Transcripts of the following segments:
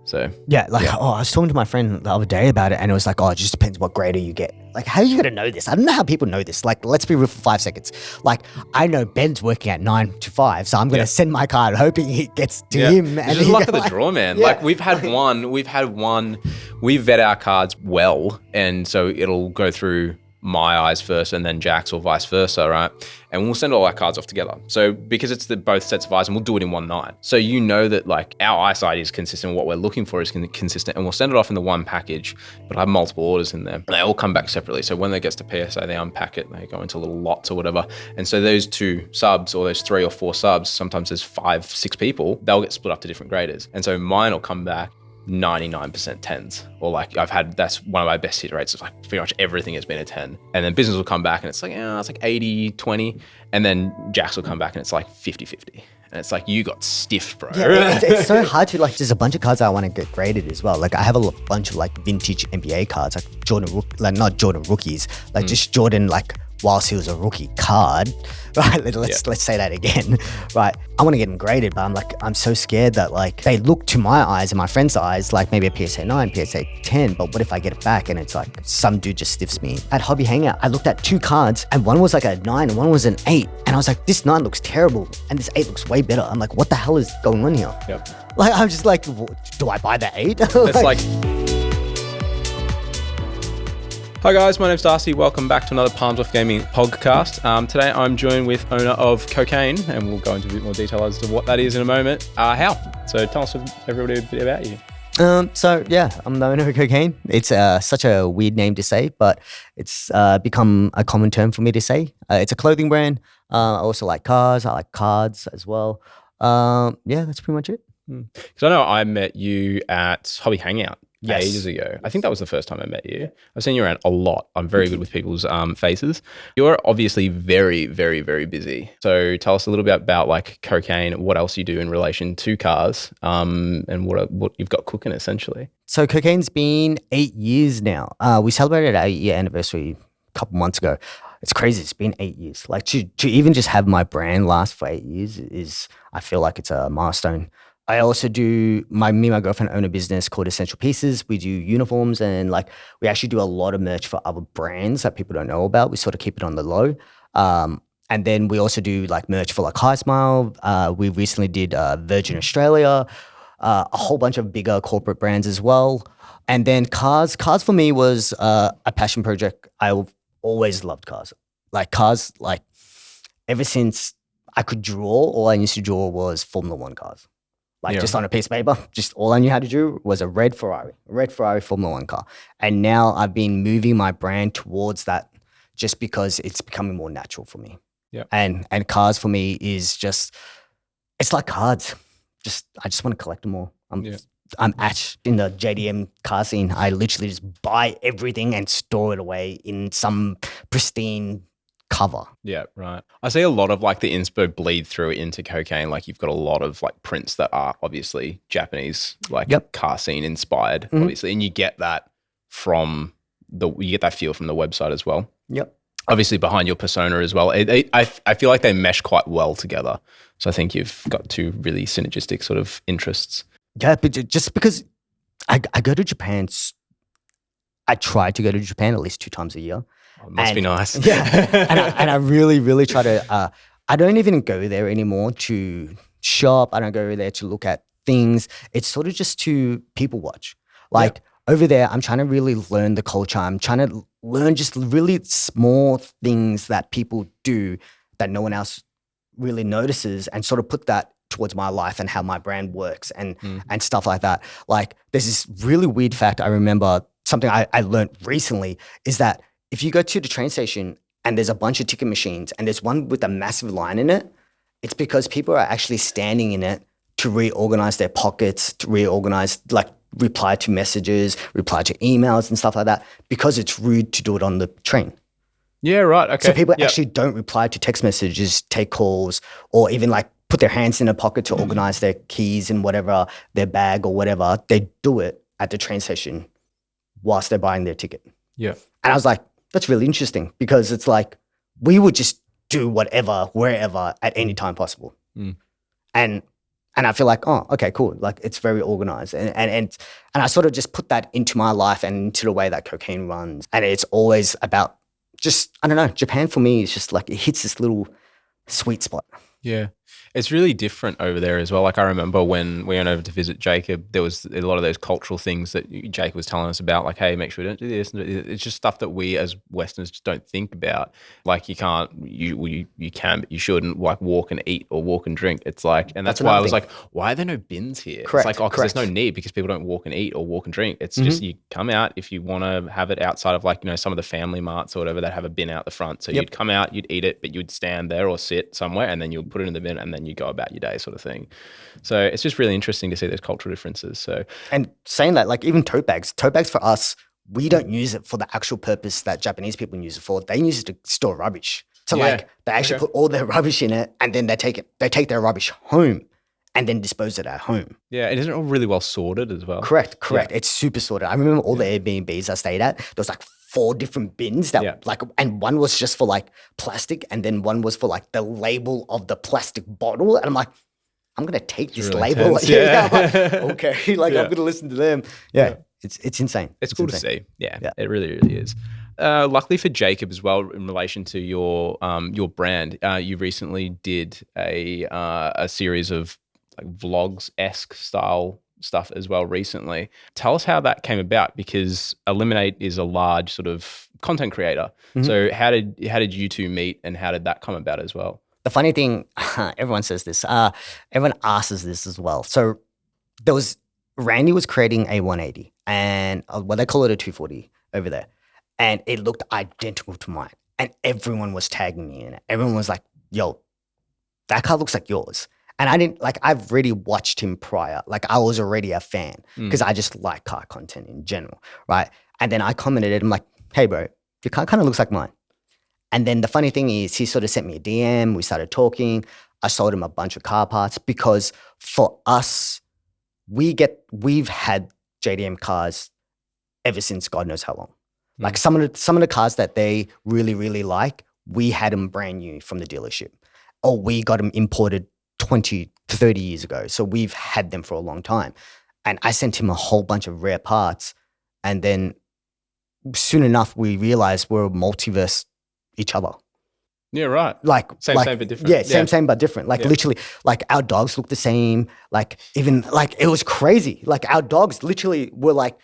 So Yeah, I was talking to my friend the other day about it, and it was like, oh, it just depends what grader you get. Like, how are you gonna know this? I don't know how people know this. Like, let's be real for 5 seconds. Like, I know Ben's working at 9 to 5, so I'm gonna send my card hoping it gets to him. It's just luck of the draw, man. Like we've had one. We vet our cards well, and so it'll go through my eyes first and then Jack's, or vice versa, right? And we'll send all our cards off together. So because it's both sets of eyes, and we'll do it in one night. So you know that like our eyesight is consistent, what we're looking for is consistent, and we'll send it off in the one package, but I have multiple orders in there. And they all come back separately. So when it gets to PSA, they unpack it, they go into little lots or whatever. And so those 2 subs, or those 3 or 4 subs, sometimes there's 5, 6 people, they'll get split up to different graders. And so mine will come back 99% 10s, or like that's one of my best hit rates. It's like pretty much everything has been a 10. And then business will come back and it's like, it's like 80-20. And then Jax will come back and it's like 50-50. And it's like, you got stiff, bro. Yeah, it's so hard to there's a bunch of cards I want to get graded as well. Like I have a bunch of like vintage NBA cards, like Jordan, not Jordan rookies, like just Jordan, like whilst he was a rookie card, right? Let's say that again, right? I want to get them graded, but I'm so scared that like they look to my eyes and my friend's eyes like maybe a PSA 9, PSA 10, but what if I get it back and it's like some dude just stiffs me? At Hobby Hangout, I looked at 2 cards and one was like a 9 and one was an 8, and I was like, this 9 looks terrible and this 8 looks way better. I'm like, what the hell is going on here? Yep. Like I'm just like, do I buy the 8? It's like Hi guys, my name's Darcy. Welcome back to another Palms Off Gaming podcast. Today I'm joined with owner of Kokaine, and we'll go into a bit more detail as to what that is in a moment. Hao, so tell us everybody a bit about you. So yeah, I'm the owner of Kokaine. It's such a weird name to say, but it's become a common term for me to say. It's a clothing brand. I also like cars. I like cards as well. Yeah, that's pretty much it. Because I know I met you at Hobby Hangout. Yes. Ages ago. I think that was the first time I met you. I've seen you around a lot. I'm very good with people's faces. You're obviously very, very, very busy. So tell us a little bit about like Kokaine, what else you do in relation to cars, and what you've got cooking essentially. So Kokaine's been 8 years now. We celebrated our 8-year anniversary a couple months ago. It's crazy. It's been 8 years. Like to even just have my brand last for 8 years is, I feel like it's a milestone. I also do, me and my girlfriend own a business called Essential Pieces. We do uniforms, and like we actually do a lot of merch for other brands that people don't know about. We sort of keep it on the low. And then we also do like merch for like High Smile. We recently did Virgin Australia, a whole bunch of bigger corporate brands as well. And then cars for me was a passion project. I've always loved cars. Like cars, like ever since I could draw, all I used to draw was Formula One cars. Just on a piece of paper, just all I knew how to do was a red Ferrari Formula One car. And now I've been moving my brand towards that just because it's becoming more natural for me. Yeah. And cars for me is just, it's like cards. I just want to collect them all. I'm in the JDM car scene. I literally just buy everything and store it away in some pristine cover. Yeah, right. I see a lot of like the inspo bleed through into Kokaine. Like you've got a lot of like prints that are obviously Japanese, like car scene inspired, obviously, and you get that from you get that feel from the website as well. Yep. Obviously behind your persona as well. I feel like they mesh quite well together. So I think you've got 2 really synergistic sort of interests. Yeah, but just because I go to Japan, I try to go to Japan at least 2 times a year. Oh, it must be nice. Yeah. and I really, really try to, I don't even go there anymore to shop. I don't go there to look at things. It's sort of just to people watch. Like over there, I'm trying to really learn the culture. I'm trying to learn just really small things that people do that no one else really notices, and sort of put that towards my life and how my brand works and stuff like that. Like there's this really weird fact I remember, something I learned recently, is that if you go to the train station and there's a bunch of ticket machines and there's one with a massive line in it, it's because people are actually standing in it to reorganize their pockets, to reorganize, like reply to messages, reply to emails and stuff like that, because it's rude to do it on the train. Yeah, right. Okay. So people actually don't reply to text messages, take calls, or even like put their hands in a pocket to organize their keys and whatever, their bag or whatever. They do it at the train station whilst they're buying their ticket. Yeah. And I was like, that's really interesting, because it's like we would just do whatever, wherever, at any time possible. And And I feel like, oh, okay, cool. Like it's very organized. And I sort of just put that into my life and into the way that Kokaine runs. And it's always about just, I don't know, Japan for me is just like, it hits this little sweet spot. Yeah. It's really different over there as well. Like I remember when we went over to visit Jacob, there was a lot of those cultural things that Jacob was telling us about, like, hey, make sure you don't do this. It's just stuff that we as Westerners just don't think about. Like you can't, you can, but you shouldn't like walk and eat or walk and drink. It's like, and that's why I was like, why are there no bins here? Correct, it's like, oh, because there's no need because people don't walk and eat or walk and drink. It's just you come out if you want to have it outside of like, you know, some of the family marts or whatever that have a bin out the front. So you'd come out, you'd eat it, but you'd stand there or sit somewhere and then you'll put it in the bin and then you go about your day sort of thing. So it's just really interesting to see those cultural differences. So, and saying that, like even tote bags for us, we don't use it for the actual purpose that Japanese people use it for. They use it to store rubbish. So like they actually put all their rubbish in it and then they take their rubbish home and then dispose it at home. Yeah, it isn't all really well sorted as well. Correct. Yeah. It's super sorted. I remember all the Airbnbs I stayed at, there was like 4 different bins that like, and one was just for like plastic and then one was for like the label of the plastic bottle. And I'm like, I'm going to take this really label. Intense, I'm like, okay. Like I'm going to listen to them. Yeah. It's insane. It's cool insane. To see. Yeah, it really, really is. Luckily for Jacob as well, in relation to your brand, you recently did a series of like vlogs-esque style stuff as well recently. Tell us how that came about, because Eliminate is a large sort of content creator. So how did you two meet and how did that come about as well? The funny thing, everyone says this, everyone asks this as well. So Randy was creating a 180 and they call it a 240 over there. And it looked identical to mine. And everyone was tagging me in it. Everyone was like, yo, that car looks like yours. And I didn't, like, I've already watched him prior. Like, I was already a fan because I just like car content in general, right? And then I commented it. I'm like, hey, bro, your car kind of looks like mine. And then the funny thing is he sort of sent me a DM. We started talking. I sold him a bunch of car parts because for us, we've had JDM cars ever since God knows how long. Like some of the cars that they really, really like, we had them brand new from the dealership or we got them imported 20 to 30 years ago. So we've had them for a long time. And I sent him a whole bunch of rare parts. And then soon enough, we realized we're multiverse each other. Yeah, right. Like same but different. Yeah, same but different. Like literally, like our dogs look the same. Like even like it was crazy. Like our dogs literally were like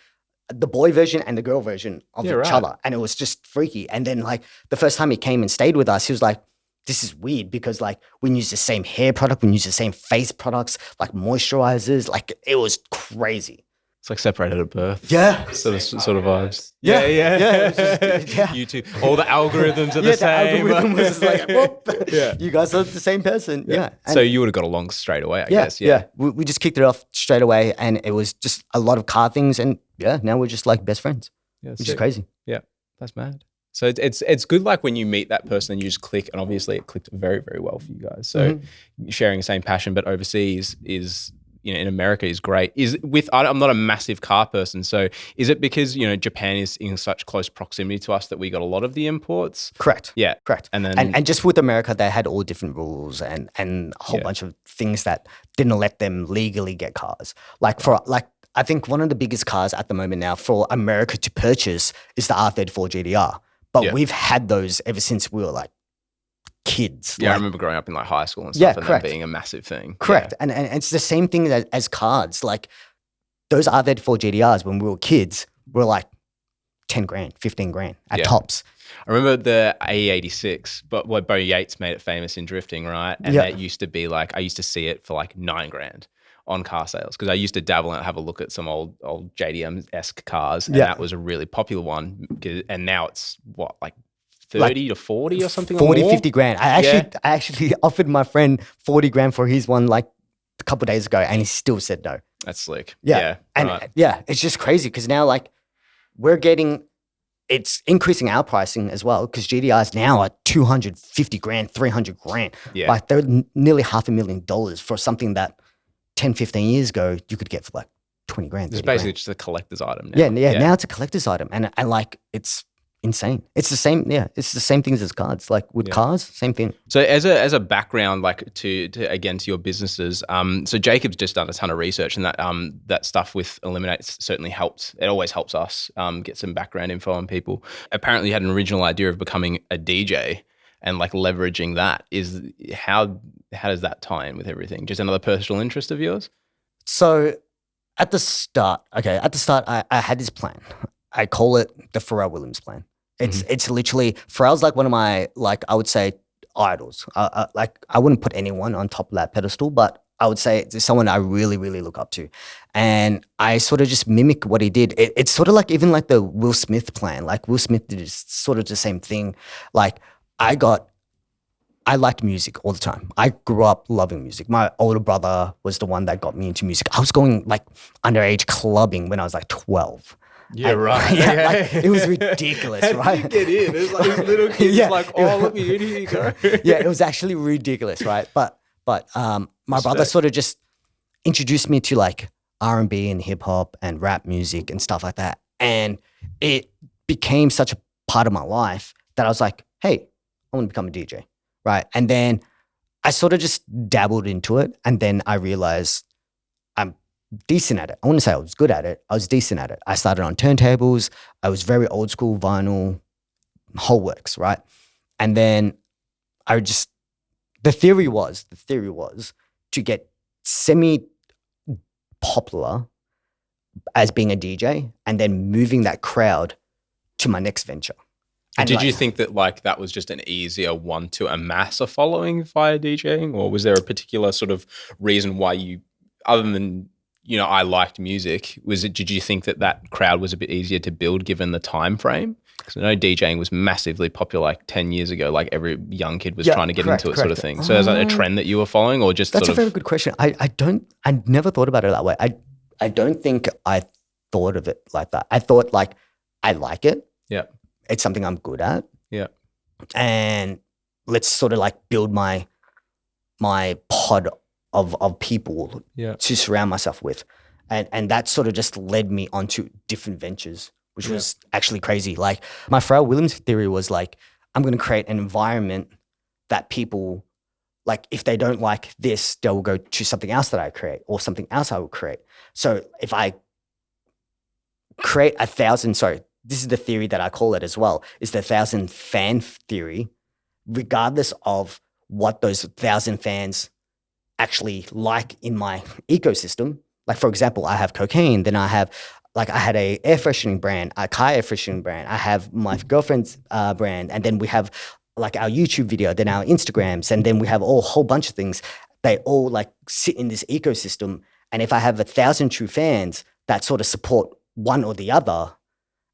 the boy version and the girl version of each other. And it was just freaky. And then like the first time he came and stayed with us, he was like, this is weird because like we use the same hair product, we use the same face products, like moisturizers. Like it was crazy. It's like separated at birth. Yeah. Sort of vibes. Yeah. You two. All the algorithms are the same. The algorithm was like, whoop. You guys are the same person. Yeah. So you would have got along straight away, I guess. Yeah. We just kicked it off straight away and it was just a lot of car things and now we're just like best friends. Yeah, which is crazy. Yeah. That's mad. So it's good like when you meet that person and you just click, and obviously it clicked very, very well for you guys. So sharing the same passion, but overseas is, you know, in America is great. I'm not a massive car person, so is it because, you know, Japan is in such close proximity to us that we got a lot of the imports? Correct. Yeah. Correct. And then and just with America, they had all different rules and a whole bunch of things that didn't let them legally get cars. I think one of the biggest cars at the moment now for America to purchase is the R34 GDR. But we've had those ever since we were like kids. Yeah, I remember growing up in like high school and stuff and that being a massive thing. Correct. Yeah. And it's the same thing as cars. Like those R34 GDRs when we were kids were like 10 grand, 15 grand at tops. I remember the AE86, but what Bo Yates made it famous in drifting, right? And that used to be like, I used to see it for like 9 grand on car sales because I used to dabble and have a look at some old JDM-esque cars, and that was a really popular one. And now it's what, like 30 to 40 or something? 40, or more? 50 grand. I actually offered my friend 40 grand for his one like a couple of days ago, and he still said no. That's slick. Yeah. And it's just crazy because now like it's increasing our pricing as well because GDRs now are 250 grand, 300 grand. Yeah. Like they're nearly $500,000 for something that 10, 15 years ago, you could get for like 20 grand. It's basically just a collector's item now. Yeah. Now it's a collector's item. And like, it's insane. It's the same. Yeah, it's the same things as cards. Like with cars, same thing. So as a background, like to again to your businesses, so Jacob's just done a ton of research, and that stuff with Eliminate certainly helped. It always helps us get some background info on people. Apparently, you had an original idea of becoming a DJ and like leveraging that. Is how does that tie in with everything? Just another personal interest of yours? So at the start, I had this plan. I call it the Pharrell Williams plan. It's literally, Pharrell's like one of my, like, I would say idols. Like, I wouldn't put anyone on top of that pedestal, but I would say it's someone I really, really look up to. And I sort of just mimic what he did. It's sort of like even like the Will Smith plan. Like Will Smith did sort of the same thing. Like I liked music all the time. I grew up loving music. My older brother was the one that got me into music. I was going like underage clubbing when I was like 12. Yeah, right. Yeah, like, it was ridiculous, right? How did you get in? It's like this little kid like, oh, look, here you go. Yeah, it was actually ridiculous, right? But my brother sort of just introduced me to like R&B and hip hop and rap music and stuff like that. And it became such a part of my life that I was like, hey, I want to become a DJ, right? And then I sort of just dabbled into it. And then I realized I'm decent at it. I wouldn't say I was good at it. I was decent at it. I started on turntables. I was very old school, vinyl, whole works, right? And then the theory was to get semi-popular as being a DJ and then moving that crowd to my next venture. And did you think that like that was just an easier one to amass a following via DJing, or was there a particular sort of reason why you, other than, you know, I liked music, did you think that crowd was a bit easier to build given the time frame? Because I know DJing was massively popular like 10 years ago, like every young kid was trying to get into it sort of thing. So is that a trend that you were following, or just That's a very good question. I never thought about it that way. I don't think I thought of it like that. I thought like, I like it. Yeah. It's something I'm good at. Yeah. And let's sort of like build my pod of people to surround myself with. And that sort of just led me onto different ventures, which was actually crazy. Like my Pharrell Williams theory was like, I'm going to create an environment that people, like if they don't like this, they'll go to something else that I create or something else I will create. So if I create 1,000, this is the theory that I call it as well, is the 1,000 fan theory, regardless of what those 1,000 fans actually like in my ecosystem. Like for example, I have Kokaine, then I had a air freshening brand, a car air freshening brand. I have my girlfriend's brand, and then we have like our YouTube video, then our Instagrams, and then we have a whole bunch of things. They all like sit in this ecosystem. And if I have 1,000 true fans that sort of support one or the other,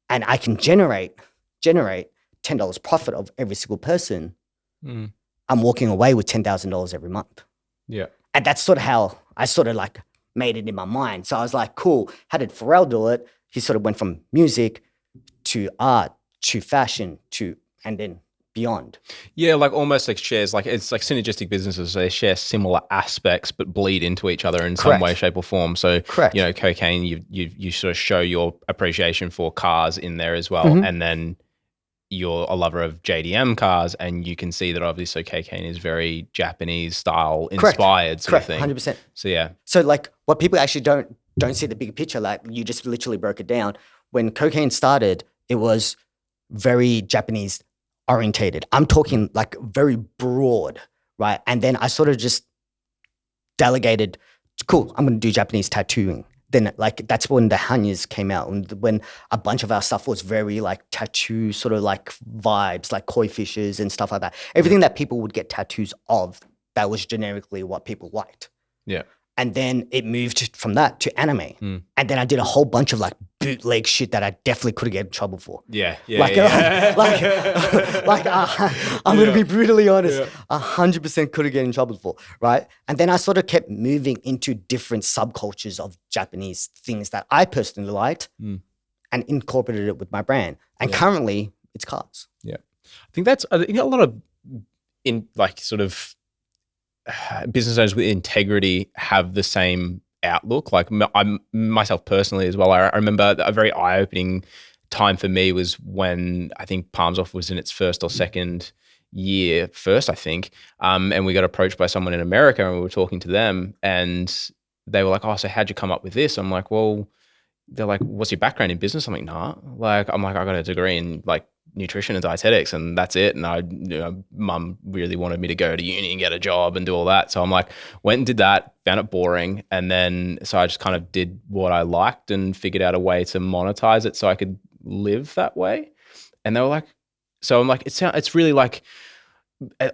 and I can generate $10 profit of every single person, I'm walking away with $10,000 every month. Yeah. And that's sort of how I sort of like made it in my mind. So I was like, cool, how did Pharrell do it? He sort of went from music to art to fashion and then beyond. Yeah, like almost like shares, like it's like synergistic businesses. So they share similar aspects but bleed into each other in some way, shape or form. So, you know, Kokaine, you sort of show your appreciation for cars in there as well. And then you're a lover of JDM cars, and you can see that obviously Kokaine is very Japanese style inspired sort of thing. 100%. So yeah. So like what people actually don't see the bigger picture, like you just literally broke it down. When Kokaine started, it was very Japanese orientated. I'm talking like very broad, right? And then I sort of just delegated, cool, I'm going to do Japanese tattooing. Then like that's when the Hanyas came out, and when a bunch of our stuff was very like tattoo sort of like vibes, like koi fishes and stuff like that. Everything that people would get tattoos of, that was generically what people liked. Yeah. And then it moved from that to anime. And then I did a whole bunch of like bootleg shit that I definitely could get in trouble for. Yeah. I'm going to be brutally honest, 100% could have get in trouble for, right? And then I sort of kept moving into different subcultures of Japanese things that I personally liked and incorporated it with my brand. And currently it's cars. Yeah. I think a lot of in like sort of business owners with integrity have the same outlook. Like I'm myself personally as well. I remember a very eye-opening time for me was when I think Palms Off was in its first or second year, I think. And we got approached by someone in America and we were talking to them and they were like, oh, so how'd you come up with this? I'm like, well, they're like, what's your background in business? I'm like, nah. I'm like, I got a degree in like nutrition and dietetics and that's it. And mum really wanted me to go to uni and get a job and do all that. So I'm like, went and did that, found it boring. And then, so I just kind of did what I liked and figured out a way to monetize it so I could live that way. And they were like, so I'm like, it's really like,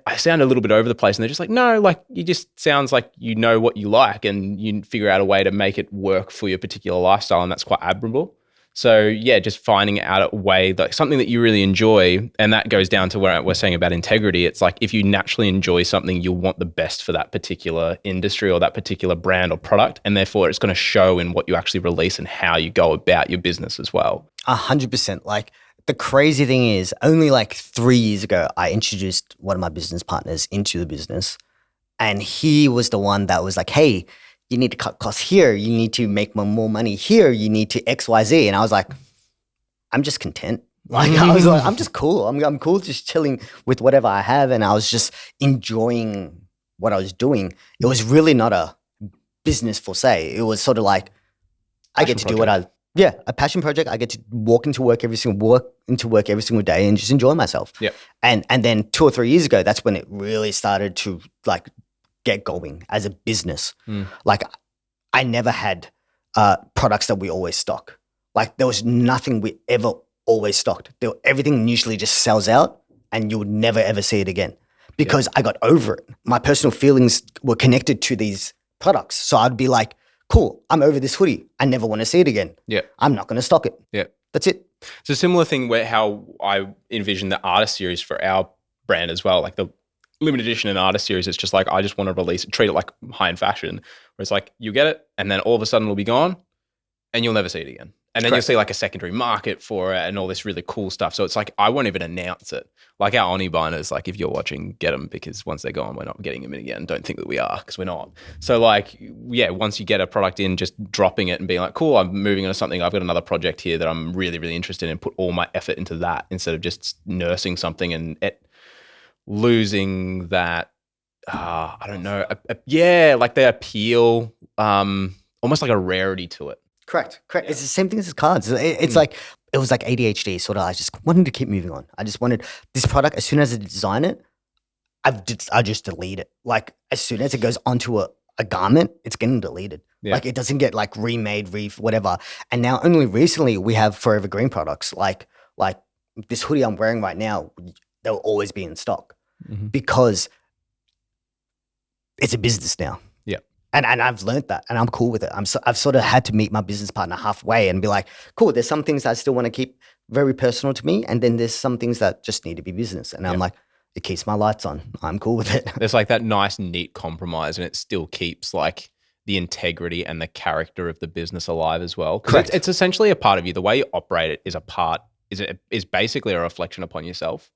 I sound a little bit over the place and they're just like, no, like you just sounds like you know what you like and you figure out a way to make it work for your particular lifestyle. And that's quite admirable. So yeah, just finding out a way, like something that you really enjoy. And that goes down to where we're saying about integrity. It's like, if you naturally enjoy something, you'll want the best for that particular industry or that particular brand or product. And therefore it's going to show in what you actually release and how you go about your business as well. 100%. Like, the crazy thing is, only like 3 years ago, I introduced one of my business partners into the business. And he was the one that was like, hey, you need to cut costs here. You need to make more money here. You need to X, Y, Z. And I was like, I'm just content. Like, I was like, I'm just cool. I'm cool just chilling with whatever I have. And I was just enjoying what I was doing. It was really not a business for say. It was sort of like, I get to do what a passion project. I get to walk into work every single day and just enjoy myself. Yeah. And then 2 or 3 years ago, that's when it really started to like get going as a business. Like, I never had products that we always stock. Like, there was nothing we ever always stocked. Everything usually just sells out and you would never ever see it again because I got over it. My personal feelings were connected to these products. So I'd be like, cool, I'm over this hoodie. I never want to see it again. Yeah. I'm not going to stock it. Yeah. That's it. It's a similar thing where how I envision the artist series for our brand as well. Like the limited edition and artist series, it's just like, I just want to release it, treat it like high-end fashion, where it's like, you get it and then all of a sudden it'll be gone and you'll never see it again. And then you'll see like a secondary market for it and all this really cool stuff. So it's like, I won't even announce it. Like our Oni binders, like if you're watching, get them because once they're gone, we're not getting them in again. Don't think that we are because we're not. So like, yeah, once you get a product in, just dropping it and being like, cool, I'm moving on to something. I've got another project here that I'm really, really interested in. Put all my effort into that instead of just nursing something and losing that, I don't know. Like the appeal, almost like a rarity to it. Correct. Yeah. It's the same thing as cards. It's like, it was like ADHD sort of. I just wanted to keep moving on. I just wanted this product. As soon as I design it, I just delete it. Like as soon as it goes onto a garment, it's getting deleted. Yeah. Like it doesn't get like remade, whatever. And now only recently we have Forever Green products. Like this hoodie I'm wearing right now, they'll always be in stock because it's a business now. And I've learned that and I'm cool with it. I've sort of had to meet my business partner halfway and be like, cool, there's some things I still want to keep very personal to me. And then there's some things that just need to be business. And I'm like, it keeps my lights on. I'm cool with it. There's like that nice, neat compromise and it still keeps like the integrity and the character of the business alive as well. Correct. It's essentially a part of you. The way you operate it is basically a reflection upon yourself.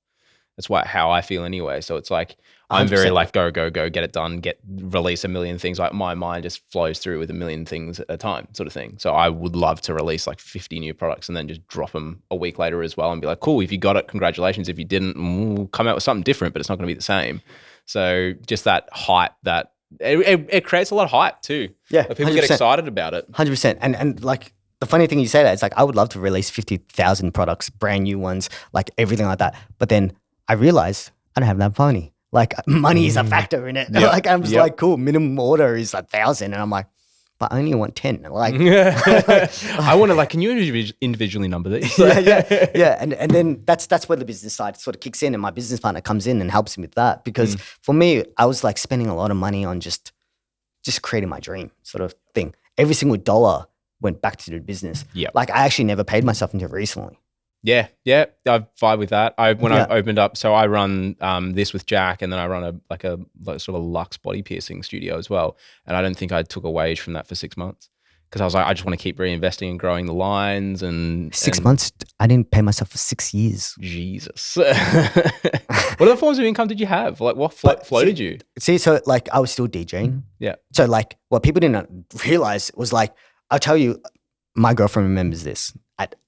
That's how I feel anyway. So it's like, I'm very like, go, get it done, release a million things. Like my mind just flows through with a million things at a time sort of thing. So I would love to release like 50 new products and then just drop them a week later as well and be like, cool, if you got it, congratulations. If you didn't, we'll come out with something different, but it's not going to be the same. So just that hype that it creates a lot of hype too. Yeah. Like people 100%. Get excited about it. 100%. And like, the funny thing you say that, it's like, I would love to release 50,000 products, brand new ones, like everything like that. But then I realized I don't have that money. Like money is a factor in it. Yep. Like I'm just like, cool, minimum order is 1,000. And I'm like, but I only want 10. Like I want to like, can you individually number these? yeah. And then that's where the business side sort of kicks in and my business partner comes in and helps me with that. Because for me, I was like spending a lot of money on just creating my dream sort of thing. Every single dollar went back to the business. Yeah. Like I actually never paid myself until recently. Yeah, I vibe with that. I opened up, so I run this with Jack, and then I run a sort of luxe body piercing studio as well. And I don't think I took a wage from that for 6 months because I was like, I just want to keep reinvesting and growing the lines. And 6 months, I didn't pay myself for 6 years. Jesus, what other forms of income did you have? Like, what floated you? See, so like I was still DJing. Yeah. So like, what people didn't realize was like, I'll tell you, my girlfriend remembers this.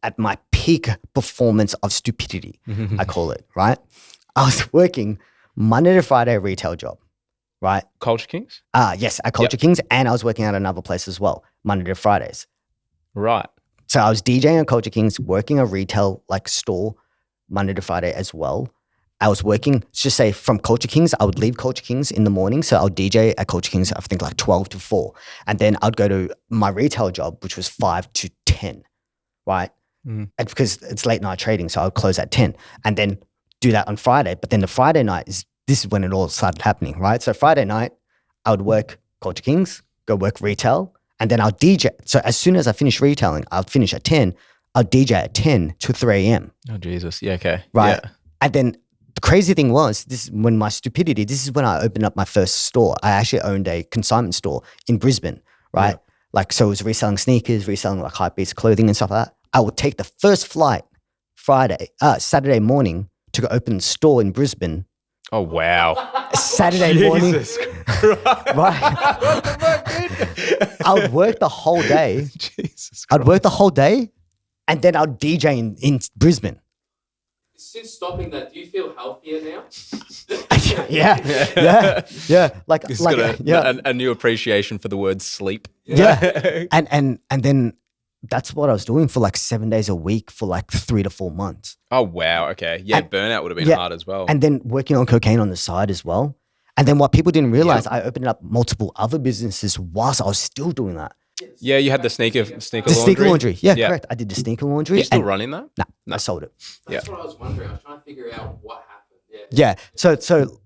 At my peak performance of stupidity, I call it, right? I was working Monday to Friday retail job, right? Culture Kings? Yes, at Culture Kings, and I was working at another place as well, Monday to Fridays. Right. So I was DJing at Culture Kings, working a retail like store Monday to Friday as well. I was working, let's just say from Culture Kings, I would leave Culture Kings in the morning. So I would DJ at Culture Kings, I think like 12 to 4. And then I'd go to my retail job, which was 5 to 10, right? And because it's late night trading, so I would close at 10 and then do that on Friday. But then the Friday night this is when it all started happening, right? So Friday night, I would work Culture Kings, go work retail, and then I'll DJ. So as soon as I finish retailing, I'll finish at 10. I'll DJ at 10 to 3 a.m. Oh, Jesus. Yeah, okay. Right. Yeah. And then the crazy thing was, this is when I opened up my first store. I actually owned a consignment store in Brisbane, right? Yeah. Like, so it was reselling sneakers, reselling like hypebeast clothing and stuff like that. I would take the first flight Saturday morning to go open the store in Brisbane. Oh, wow. Saturday morning. Jesus Christ. Right. I would work the whole day. Jesus Christ. I'd work the whole day and then I'd DJ in Brisbane. Since stopping that, do you feel healthier now? Yeah. Like a new appreciation for the word sleep. Yeah. And then that's what I was doing for like 7 days a week for like 3 to 4 months. Oh, wow. Okay. Yeah, burnout would have been hard as well. And then working on cocaine on the side as well. And then what people didn't realize, I opened up multiple other businesses whilst I was still doing that. Yeah, you had the sneaker laundry. Sneaker laundry. Yeah, correct. I did the sneaker laundry. Are you still running that? No, I sold it. That's what I was wondering. I was trying to figure out what happened. Yeah. So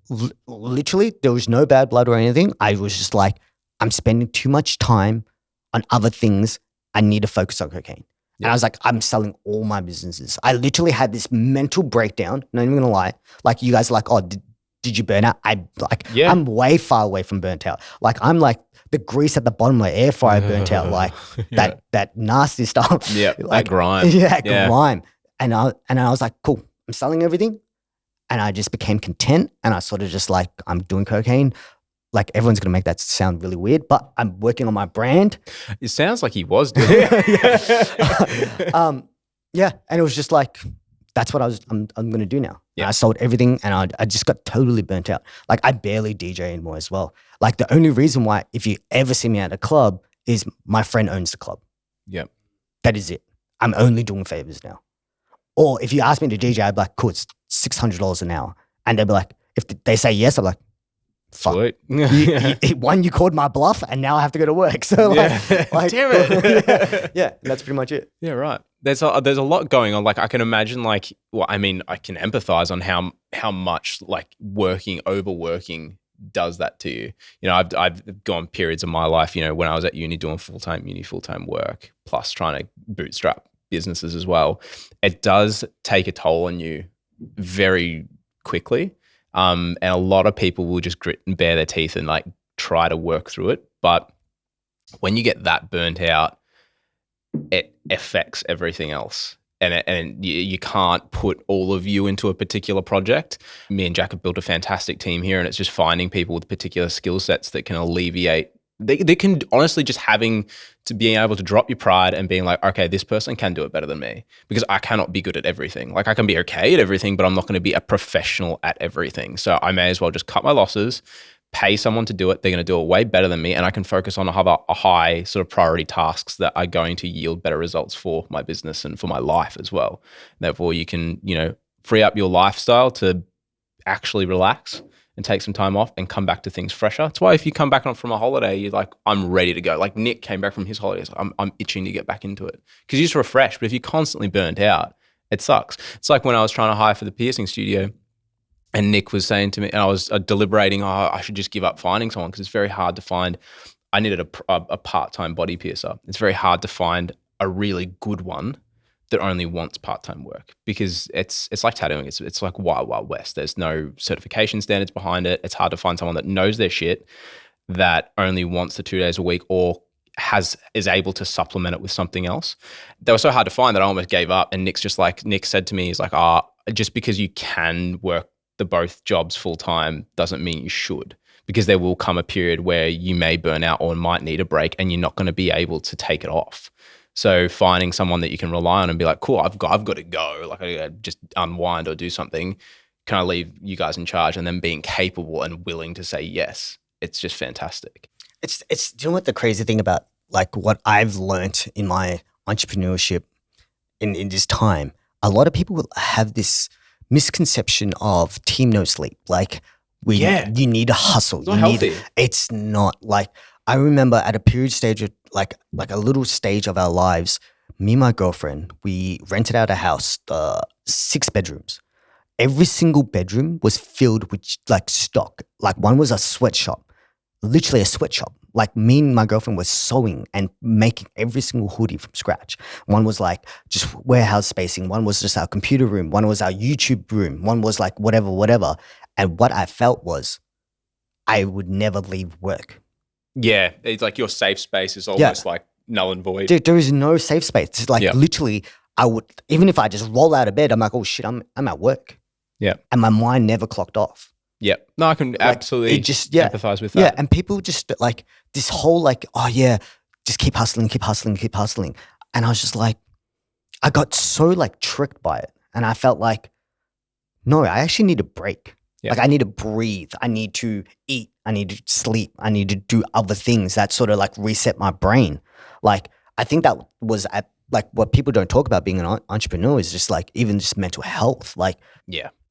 literally there was no bad blood or anything. I was just like, I'm spending too much time on other things. I need to focus on cocaine. And I was like, I'm selling all my businesses. I literally had this mental breakdown. Not even gonna lie. Like you guys are like, oh, did you burn out? I'm way far away from burnt out. Like I'm like the grease at the bottom of my air fryer burnt out, like that nasty stuff. Yeah, like, that grime. Yeah, grime. And I was like, cool, I'm selling everything. And I just became content. And I sort of just like, I'm doing cocaine. Like everyone's going to make that sound really weird, but I'm working on my brand. It sounds like he was doing it. Yeah. And it was just like, that's what I'm going to do now. Yeah. And I sold everything and I just got totally burnt out. Like I barely DJ anymore as well. Like the only reason why, if you ever see me at a club, is my friend owns the club. Yep. That is it. I'm only doing favors now. Or if you ask me to DJ, I'd be like, cool, it's $600 an hour. And they'd be like, if they say yes, I'm like, fuck. Sweet. You called my bluff and now I have to go to work. So like damn it. yeah, that's pretty much it. Yeah, right. There's a lot going on. Like I can imagine like, well, I mean, I can empathize on how much like overworking does that to you. You know, I've gone periods of my life, you know, when I was at uni doing full-time work, plus trying to bootstrap businesses as well. It does take a toll on you very quickly. And a lot of people will just grit and bear their teeth and like try to work through it. But when you get that burnt out, it affects everything else. And you can't put all of you into a particular project. Me and Jack have built a fantastic team here, and it's just finding people with particular skill sets that can alleviate. They can honestly just having to being able to drop your pride and being like, okay, this person can do it better than me because I cannot be good at everything. Like I can be okay at everything, but I'm not going to be a professional at everything. So I may as well just cut my losses, pay someone to do it. They're going to do it way better than me. And I can focus on a high sort of priority tasks that are going to yield better results for my business and for my life as well. Therefore, you can, you know, free up your lifestyle to actually relax and take some time off and come back to things fresher. That's why if you come back from a holiday, you're like, I'm ready to go. Like Nick came back from his holidays. I'm itching to get back into it because you're just refreshed. But if you're constantly burnt out, it sucks. It's like when I was trying to hire for the piercing studio and Nick was saying to me, and I was deliberating, I should just give up finding someone because it's very hard to find. I needed a part-time body piercer. It's very hard to find a really good one that only wants part-time work because it's like tattooing. It's like wild west. There's no certification standards behind it. It's hard to find someone that knows their shit that only wants the 2 days a week or is able to supplement it with something else. They were so hard to find that I almost gave up. And Nick said to me, he's like, just because you can work the both jobs full time doesn't mean you should, because there will come a period where you may burn out or might need a break and you're not going to be able to take it off. So finding someone that you can rely on and be like, cool, I've got to go. Like I gotta just unwind or do something. Can I leave you guys in charge? And then being capable and willing to say yes. It's just fantastic. It's do you know what the crazy thing about like what I've learned in my entrepreneurship in this time? A lot of people will have this misconception of team no sleep. Like you need to hustle. It's not healthy. It's not. Like I remember at a period stage of like a little stage of our lives, me and my girlfriend, we rented out a house, 6 bedrooms. Every single bedroom was filled with like stock. Like one was a sweatshop, literally a sweatshop. Like me and my girlfriend were sewing and making every single hoodie from scratch. One was like just warehouse spacing. One was just our computer room. One was our YouTube room. One was like whatever. And what I felt was I would never leave work. Yeah. It's like your safe space is almost like null and void. Dude, there is no safe space. It's like literally I would, even if I just roll out of bed, I'm like, oh shit, I'm at work. Yeah. And my mind never clocked off. Yeah. No, I can absolutely empathize with that. Yeah. And people just like this whole like, oh yeah, just keep hustling. And I was just like, I got so like tricked by it. And I felt like, no, I actually need a break. Yeah. Like I need to breathe. I need to eat. I need to sleep. I need to do other things that sort of like reset my brain. Like I think that was at like what people don't talk about being an entrepreneur is just like even just mental health. Like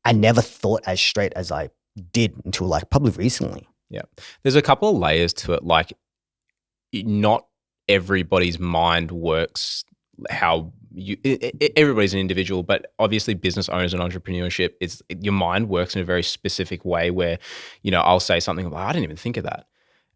I never thought as straight as I did until like probably recently. Yeah. There's a couple of layers to it. Like not everybody's mind works how everybody's an individual, but obviously business owners and entrepreneurship is your mind works in a very specific way where, you know, I'll say something like, I didn't even think of that.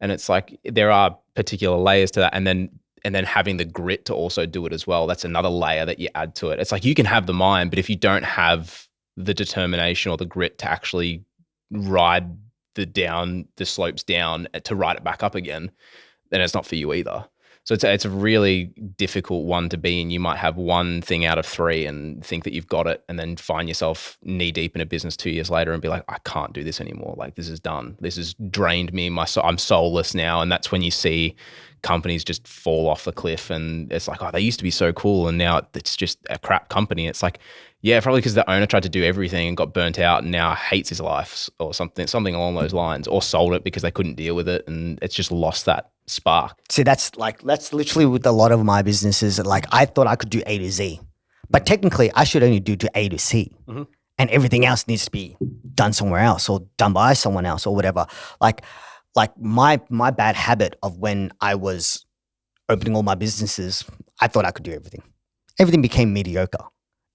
And it's like, there are particular layers to that. And then having the grit to also do it as well. That's another layer that you add to it. It's like, you can have the mind, but if you don't have the determination or the grit to actually ride the slopes down to ride it back up again, then it's not for you either. So it's a really difficult one to be in. You might have one thing out of 3 and think that you've got it, and then find yourself knee deep in a business 2 years later and be like, I can't do this anymore. Like this is done. This has drained me. I'm soulless now. And that's when you see companies just fall off the cliff, and it's like, oh, they used to be so cool, and now it's just a crap company. It's like, yeah, probably because the owner tried to do everything and got burnt out and now hates his life or something along those lines, or sold it because they couldn't deal with it, and it's just lost that spark. See, that's literally with a lot of my businesses. Like I thought I could do A to Z, but technically I should only do to A to C, and everything else needs to be done somewhere else or done by someone else or whatever. Like my bad habit of when I was opening all my businesses, I thought I could do everything. Everything became mediocre.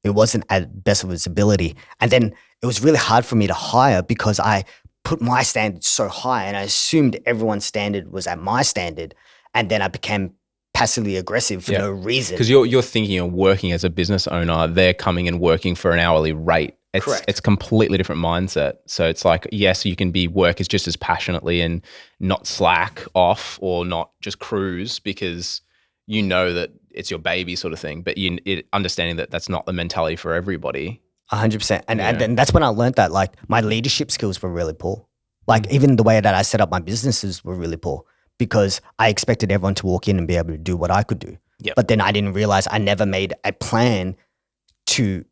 It wasn't at best of its ability. And then it was really hard for me to hire because I put my standards so high and I assumed everyone's standard was at my standard. And then I became passively aggressive for no reason. Because you're thinking of working as a business owner, they're coming and working for an hourly rate. It's completely different mindset. So it's like, yes, you can work as just as passionately and not slack off or not just cruise because you know that it's your baby sort of thing, but understanding that that's not the mentality for everybody. 100%. And then that's when I learned that like my leadership skills were really poor. Like even the way that I set up my businesses were really poor because I expected everyone to walk in and be able to do what I could do. Yep. But then I didn't realize I never made a plan to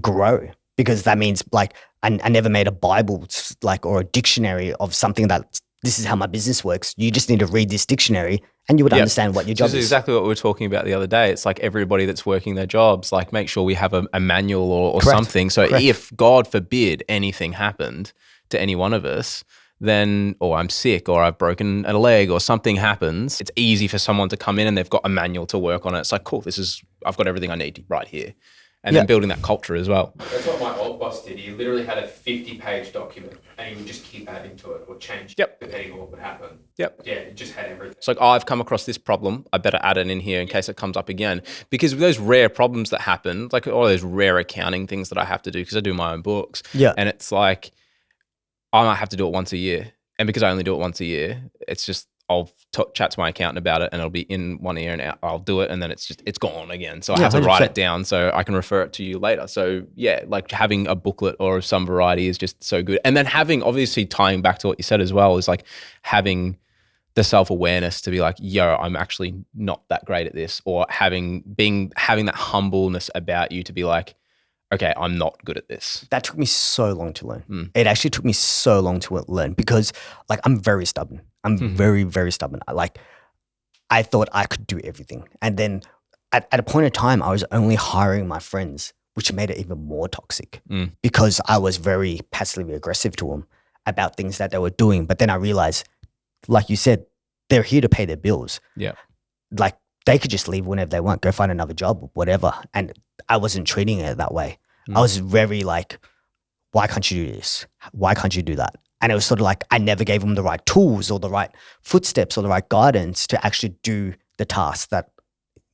grow, because that means like I never made a Bible like or a dictionary of something that this is how my business works. You just need to read this dictionary and you would understand what your job is. This is exactly what we were talking about the other day. It's like everybody that's working their jobs, like make sure we have a manual or something. So if God forbid anything happened to any one of us, then, or I'm sick or I've broken a leg or something happens, it's easy for someone to come in and they've got a manual to work on it. It's like, cool, I've got everything I need right here. And then building that culture as well. That's what my old boss did. He literally had a 50-page document and he would just keep adding to it or change depending on what would happen. Yep. Yeah, he just had everything. It's like, I've come across this problem. I better add it in here in case it comes up again. Because with those rare problems that happen, like all those rare accounting things that I have to do because I do my own books. Yeah. And it's like, I might have to do it once a year. And because I only do it once a year, it's just, I'll chat to my accountant about it and it'll be in one ear and out. I'll do it and then it's gone again. So I have to 100%. write it down so I can refer it to you later. So yeah, like having a booklet or some variety is just so good. And then having, obviously tying back to what you said as well, is like having the self-awareness to be like, yo, I'm actually not that great at this, or having that humbleness about you to be like, okay, I'm not good at this. That took me so long to learn. It actually took me so long to learn because like I'm very stubborn. I'm very, very stubborn. I thought I could do everything. And then at a point in time, I was only hiring my friends, which made it even more toxic because I was very passively aggressive to them about things that they were doing. But then I realized, like you said, they're here to pay their bills. Yeah. Like they could just leave whenever they want, go find another job or whatever. And I wasn't treating it that way. I was very like, why can't you do this? Why can't you do that? And it was sort of like I never gave them the right tools or the right footsteps or the right guidance to actually do the task that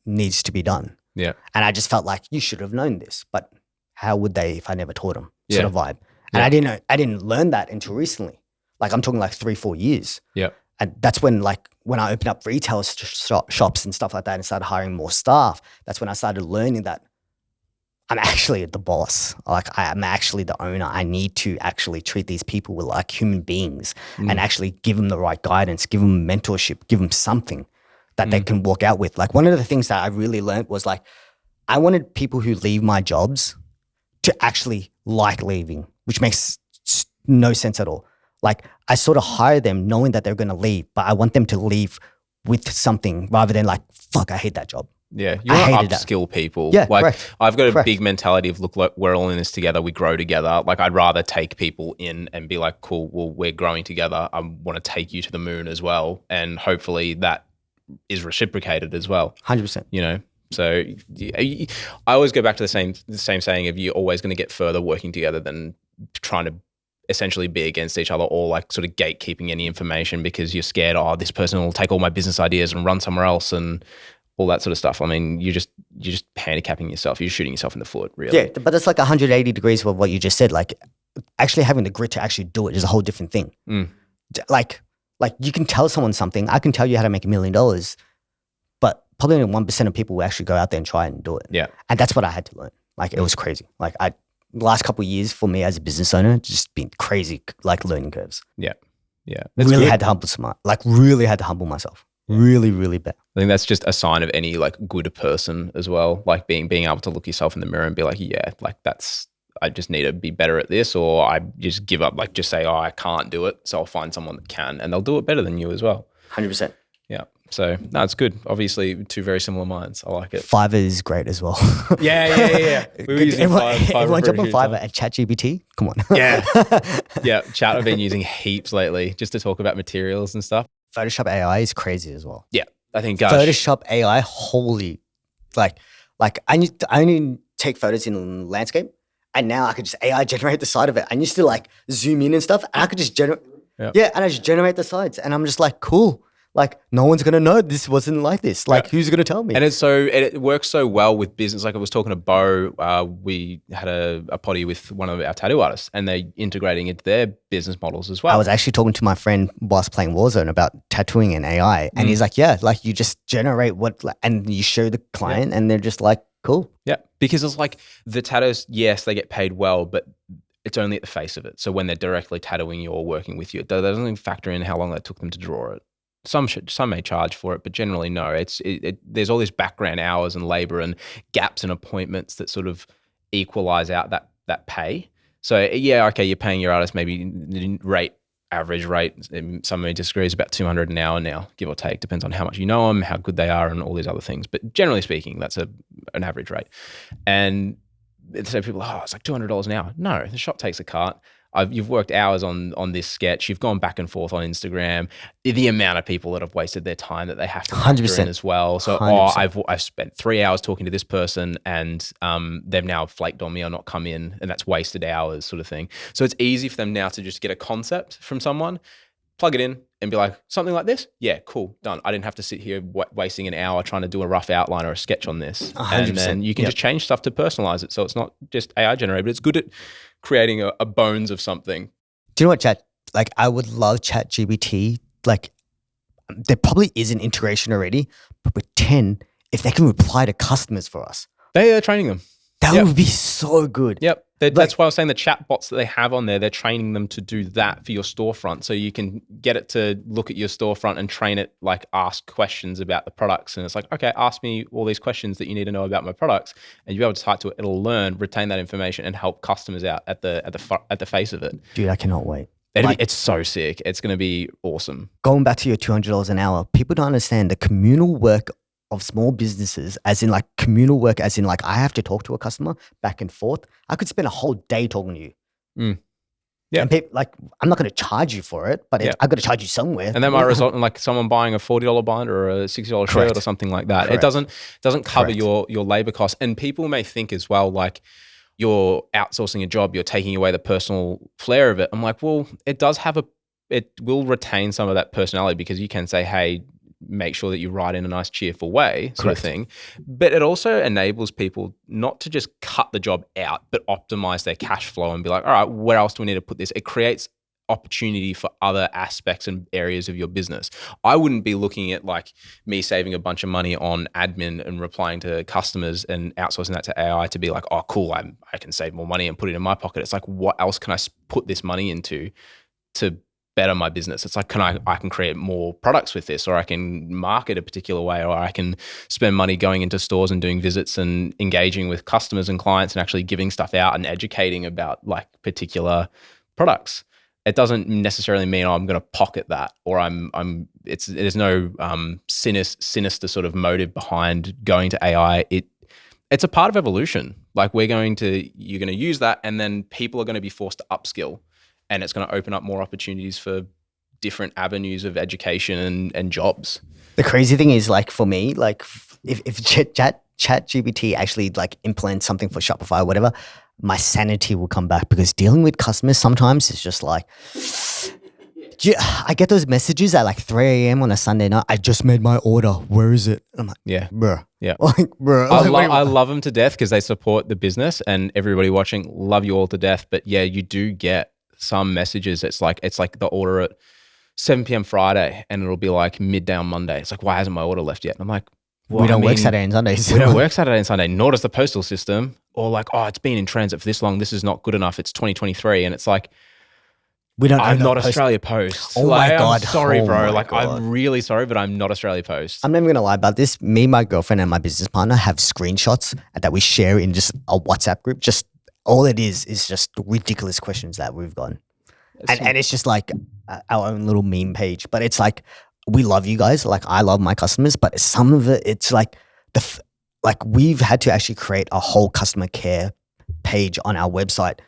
needs to be done. Yeah. And I just felt like you should have known this, but how would they if I never taught them? Yeah. Sort of vibe. And I didn't learn that until recently. Like I'm talking like 3-4 years. Yeah. And that's when I opened up retail shops and stuff like that and started hiring more staff, that's when I started learning that I'm actually the boss. Like I'm actually the owner. I need to actually treat these people like human beings and actually give them the right guidance, give them mentorship, give them something that they can walk out with. Like one of the things that I really learned was like, I wanted people who leave my jobs to actually like leaving, which makes no sense at all. Like I sort of hire them knowing that they're going to leave, but I want them to leave with something rather than like, fuck, I hate that job. Yeah, you want to upskill people. Yeah, like correct. I've got a big mentality of look, we're all in this together. We grow together. Like I'd rather take people in and be like, cool, well, we're growing together. I want to take you to the moon as well, and hopefully that is reciprocated as well. 100%. You know, so I always go back to the same saying of you're always going to get further working together than trying to essentially be against each other or like sort of gatekeeping any information because you're scared. Oh, this person will take all my business ideas and run somewhere else and all that sort of stuff. I mean, you're just handicapping yourself. You're shooting yourself in the foot, really. Yeah, but it's like 180 degrees of what you just said. Like actually having the grit to actually do it is a whole different thing. Like you can tell someone something. I can tell you how to make $1 million, but probably only 1% of people will actually go out there and try and do it. Yeah. And that's what I had to learn. Like it was crazy. Like the last couple of years for me as a business owner, just been crazy, like learning curves. Yeah. Yeah. Really had to humble myself. Really, really bad. I think that's just a sign of any like good person as well. Like being able to look yourself in the mirror and be like, yeah, like I just need to be better at this, or I just give up, like just say, oh, I can't do it. So I'll find someone that can and they'll do it better than you as well. 100%. Yeah. So no, it's good. Obviously two very similar minds. I like it. Fiverr is great as well. Yeah. We were using everyone jump on Fiverr and ChatGPT. Come on. Yeah. Yeah. Chat I've been using heaps lately just to talk about materials and stuff. Photoshop AI is crazy as well. Yeah. I think Photoshop AI, holy, like I only take photos in landscape and now I could just AI generate the side of it. I used to like zoom in and stuff and I could just generate. Yeah. And I just generate the sides and I'm just like, cool. Like no one's going to know this wasn't like this. Like who's going to tell me? And it works so well with business. Like I was talking to Bo, we had a potty with one of our tattoo artists and they're integrating into their business models as well. I was actually talking to my friend whilst playing Warzone about tattooing in AI and he's like, yeah, like you just generate and you show the client and they're just like, cool. Yeah, because it's like the tattoos, yes, they get paid well, but it's only at the face of it. So when they're directly tattooing you or working with you, it doesn't even factor in how long that took them to draw it. Some may charge for it, but generally no. There's all these background hours and labor and gaps in appointments that sort of equalize out that pay. So yeah, okay, you're paying your artist maybe average rate. Some may disagree, is about $200 an hour now, give or take. Depends on how much you know them, how good they are, and all these other things. But generally speaking, that's an average rate. And so people, it's like $200 an hour. No, the shop takes a cut. You've worked hours on this sketch. You've gone back and forth on Instagram. The amount of people that have wasted their time that they have to factor in as well. So, 100%. I've spent 3 hours talking to this person and they've now flaked on me or not come in, and that's wasted hours, sort of thing. So it's easy for them now to just get a concept from someone, plug it in, and be like, something like this? Yeah, cool, done. I didn't have to sit here wasting an hour trying to do a rough outline or a sketch on this. 100%. And then you can just change stuff to personalize it. So it's not just AI generated, but it's good at creating a bones of something. Do you know what, Chat? Like, I would love ChatGPT. Like, there probably is an integration already, but with 10, if they can reply to customers for us. They are training them. That would be so good. Yep. That's why I was saying the chat bots that they have on there, they're training them to do that for your storefront. So you can get it to look at your storefront and train it, like ask questions about the products. And it's like, okay, ask me all these questions that you need to know about my products. And you'll be able to type to it. It'll learn, retain that information, and help customers out at the face of it. Dude, I cannot wait. It's so sick. It's going to be awesome. Going back to your $200 an hour, people don't understand the communal work of small businesses, as in like communal work, as in like I have to talk to a customer back and forth. I could spend a whole day talking to you. Yeah. And people, like, I'm not going to charge you for it, but I've got to charge you somewhere. And that might result in like someone buying a $40 binder or a $60 shirt or something like that. Correct. It doesn't cover your labor costs. And people may think as well, like, you're outsourcing a job, you're taking away the personal flair of it. I'm like, well, it will retain some of that personality, because you can say, hey, make sure that you write in a nice cheerful way sort of thing. But it also enables people not to just cut the job out, but optimize their cash flow and be like, all right, where else do we need to put this? It creates opportunity for other aspects and areas of your business. I wouldn't be looking at like me saving a bunch of money on admin and replying to customers and outsourcing that to AI to be like, oh, cool, I can save more money and put it in my pocket. It's like, what else can I put this money into to better my business? It's like, I can create more products with this, or I can market a particular way, or I can spend money going into stores and doing visits and engaging with customers and clients and actually giving stuff out and educating about like particular products. It doesn't necessarily mean I'm going to pocket that, or there's no sinister sort of motive behind going to AI. It's a part of evolution. Like you're going to use that, and then people are going to be forced to upskill. And it's going to open up more opportunities for different avenues of education and jobs. The crazy thing is, like, for me, like if ChatGPT actually like implements something for Shopify or whatever, my sanity will come back, because dealing with customers sometimes is just like, I get those messages at like 3 a.m. on a Sunday night. I just made my order. Where is it? I'm like, yeah, bruh. Yeah. Like, bruh. I love them to death because they support the business, and everybody watching, love you all to death. But yeah, you do get some messages. It's like the order at 7 p.m. Friday, and it'll be like midday on Monday. It's like, why hasn't my order left yet? And I'm like, well, we don't work Saturday and Sundays. We don't work Saturday and Sunday, nor does the postal system. Or like, oh, it's been in transit for this long. This is not good enough. It's 2023. And it's like, I'm not Australia Post. Oh like, my God. I'm sorry, Oh bro. my Like, God. I'm really sorry, but I'm not Australia Post. I'm never going to lie about this. Me, my girlfriend, and my business partner have screenshots that we share in just a WhatsApp group. Just all it is just ridiculous questions that we've gotten. And it's just like our own little meme page. But it's like, we love you guys. Like, I love my customers, but some of it, it's like we've had to actually create a whole customer care page on our website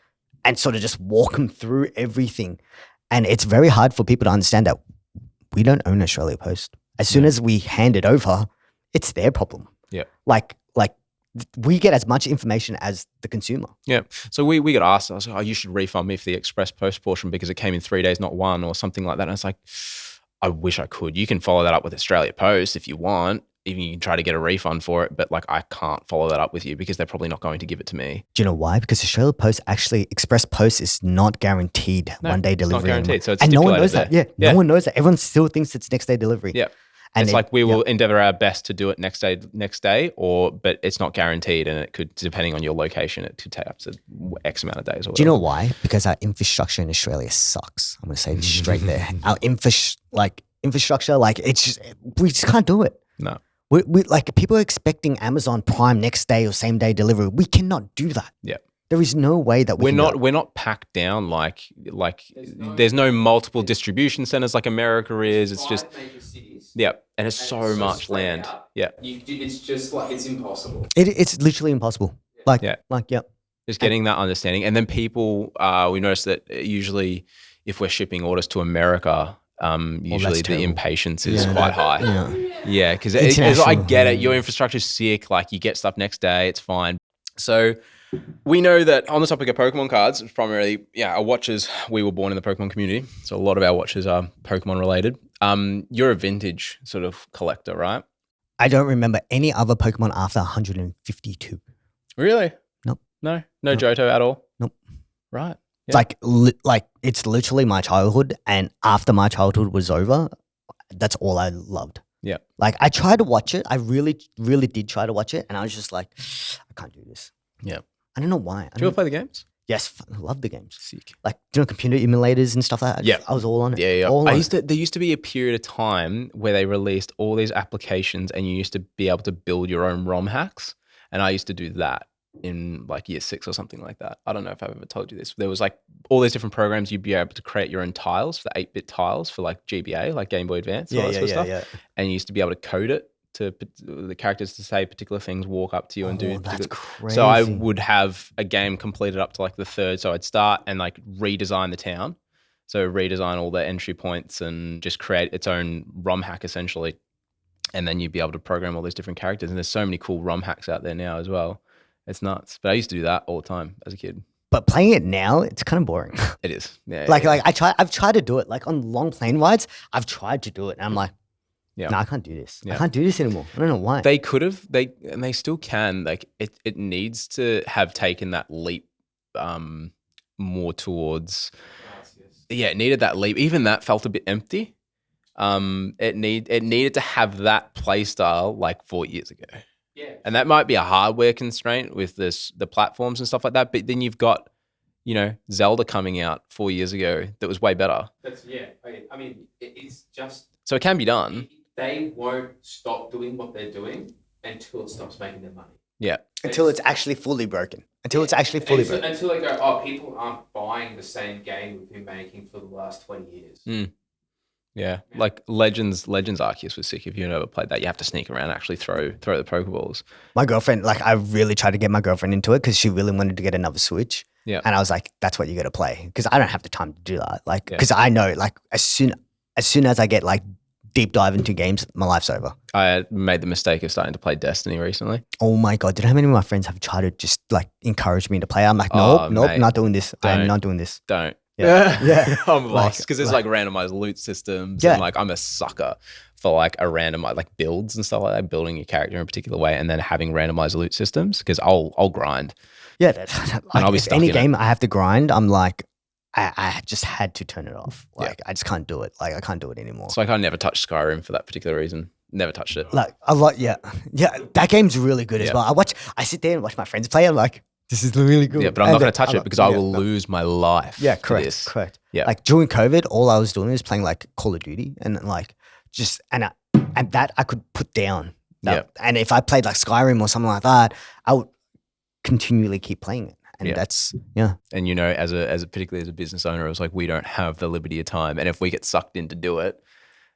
and sort of just walk them through everything. And it's very hard for people to understand that we don't own Australia Post. As soon as we hand it over, it's their problem. Yeah. Like we get as much information as the consumer. Yeah. So we got asked, I was like, oh, you should refund me for the express post portion because it came in 3 days, not one, or something like that. And I was like, I wish I could. You can follow that up with Australia Post if you want. Even you can try to get a refund for it, but like I can't follow that up with you because they're probably not going to give it to me. Do you know why? Because Australia Post Express Post is not guaranteed one day delivery. It's not guaranteed. So it's and no one knows there. that. Yeah, no one knows that. Everyone still thinks it's next day delivery. Yeah. And it's like we will endeavor our best to do it next day, but it's not guaranteed, and it could, depending on your location, it could take up to X amount of days. Or do you know why? Because our infrastructure in Australia sucks. I'm going to say this straight there. Our infrastructure, like we just can't do it. No. We like, people are expecting Amazon Prime next day or same day delivery. We cannot do that. Yeah. There is no way that we're not packed down like there's no multiple distribution centers like America is. It's just and it's so much land. Yeah. It's just like, it's impossible. It's literally impossible. Just getting that understanding. And then people, we notice that usually if we're shipping orders to America, usually the impatience is quite high. Yeah, because I get it. Your infrastructure's sick. Like, you get stuff next day, it's fine. So we know that on the topic of Pokemon cards, it's primarily, our watches, we were born in the Pokemon community. So a lot of our watches are Pokemon related. You're a vintage sort of collector, right? I don't remember any other Pokemon after 152. Really? Nope. No Johto at all? Nope. Right. Yeah. Like it's literally my childhood, and after my childhood was over, that's all I loved. Yeah. Like, I tried to watch it. I really, really did try to watch it, and I was just like, I can't do this. Yeah. I don't know why. Do you ever play the games? Yes, love the games. Sick. Like, computer emulators and stuff like that? Yeah. I was all on it. Yeah. All on it. There used to be a period of time where they released all these applications and you used to be able to build your own ROM hacks. And I used to do that in like year 6 or something like that. I don't know if I've ever told you this. There was like all these different programs you'd be able to create your own tiles for 8-bit tiles for like GBA, like Game Boy Advance, all that sort of stuff. Yeah. And you used to be able to code it to the characters to say particular things, walk up to you and do. That's crazy. So I would have a game completed up to like the 3rd. So I'd start and like redesign the town. So redesign all the entry points and just create its own ROM hack essentially. And then you'd be able to program all these different characters. And there's so many cool ROM hacks out there now as well. It's nuts. But I used to do that all the time as a kid. But playing it now, it's kind of boring. It is. Yeah. Like I've tried to do it. Like on long plane rides, I've tried to do it. And I'm like, no, I can't do this. I can't do this anymore. I don't know why. They could have, and they still can. Like it needs to have taken that leap more towards. Yeah, it needed that leap. Even that felt a bit empty. It needed to have that play style like 4 years ago. Yeah. And that might be a hardware constraint with the platforms and stuff like that. But then you've got, Zelda coming out 4 years ago that was way better. I mean, it's just. So it can be done. They won't stop doing what they're doing until it stops making them money. Yeah. Until it's actually fully broken. Until Until they go, oh, people aren't buying the same game we've been making for the last 20 years. Yeah. Like Legends Arceus was sick. If you've never played that, you have to sneak around and actually throw the Pokeballs. My girlfriend, like I really tried to get my girlfriend into it because she really wanted to get another Switch. Yeah. And I was like, that's what you got to play. Because I don't have the time to do that. Like, because I know like as soon as I get like deep dive into games, my life's over. I made the mistake of starting to play Destiny recently. Oh my God. Do you know how many of my friends have tried to just like encourage me to play? I'm like, nope, mate, not doing this. I'm not doing this. Don't. Yeah. I'm lost because there's like randomized loot systems. Yeah. And like I'm a sucker for like a randomized like builds and stuff like that, building your character in a particular way and then having randomized loot systems because I'll grind. Yeah. And I'll be if stuck any in game I have to grind, I'm like, I just had to turn it off. Like I just can't do it. Like I can't do it anymore. It's like I never touched Skyrim for that particular reason. Never touched it. Like a lot, yeah. That game's really good as well. I sit there and watch my friends play. I'm like, this is really good. Yeah, but I'm not going to touch it because I will lose my life. Yeah, correct. Yeah. Like during COVID, all I was doing was playing like Call of Duty and like just and that I could put down. And if I played like Skyrim or something like that, I would continually keep playing it. And that's And as a particularly as a business owner, it was like we don't have the liberty of time, and if we get sucked in to do it,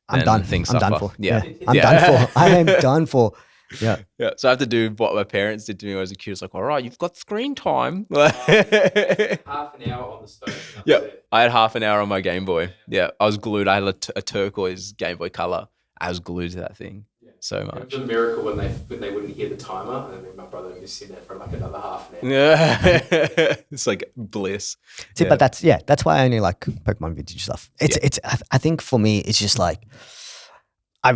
I'm done. Things I'm suffer. done for. Yeah, I'm done for. I am done for. Yeah. Yeah. So I have to do what my parents did to me when I was a kid. It's like, all right, you've got screen time. Half an hour on the stove. Yeah. I had half an hour on my Game Boy. Yeah. I was glued. I had a turquoise Game Boy Color. I was glued to that thing so much. It was a miracle when they wouldn't hear the timer, and then my brother would be sitting there for like another half an hour. Yeah. It's like bliss. See, but that's why I only like Pokemon vintage stuff. I think for me, it's just like, I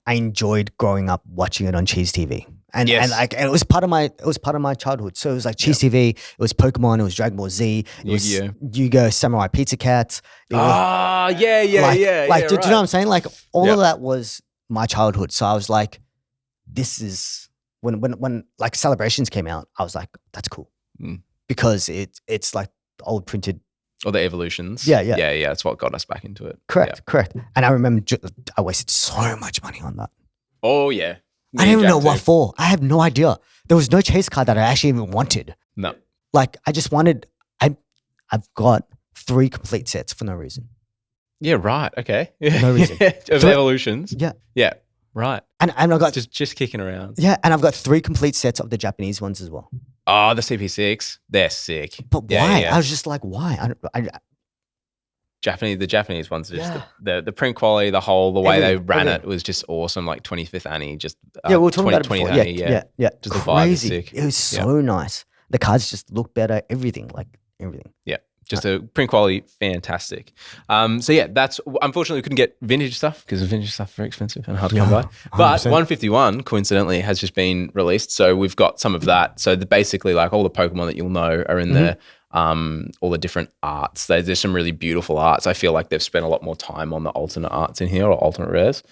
enjoyed growing up watching it on Cheese TV. And it was part of my childhood. So it was like Cheese TV, it was Pokemon, it was Dragon Ball Z, it was Yu-Gi-Oh, Samurai Pizza Cats. Do you know what I'm saying? Like all of that was my childhood. So I was like, this is when like Celebrations came out, I was like, that's cool. Because it's like old printed. Or the evolutions. Yeah. That's what got us back into it. Correct. And I remember I wasted so much money on that. Oh, yeah. I don't even know what for. I have no idea. There was no chase card that I actually even wanted. No. Like I just wanted, I've got 3 complete sets for no reason. Yeah, right. Okay. No reason. Of evolutions. Yeah. Yeah. Right. And I've got just kicking around. Yeah, and I've got 3 complete sets of the Japanese ones as well. Oh, the CP6. They're sick. But why? Yeah. I was just like, why? The Japanese ones, just the print quality, the way they ran it was just awesome. Like 25th Annie, just we were talking about it before. Annie, yeah. Just the vibe is sick. It was so nice. The cards just look better. Everything. Yeah, just the print quality, fantastic. That's unfortunately we couldn't get vintage stuff because vintage stuff is very expensive and hard to come by. 100%. But 151 coincidentally has just been released, so we've got some of that. So basically, like all the Pokemon that you'll know are in there. All the different arts. There's some really beautiful arts. I feel like they've spent a lot more time on the alternate arts in here or alternate rares.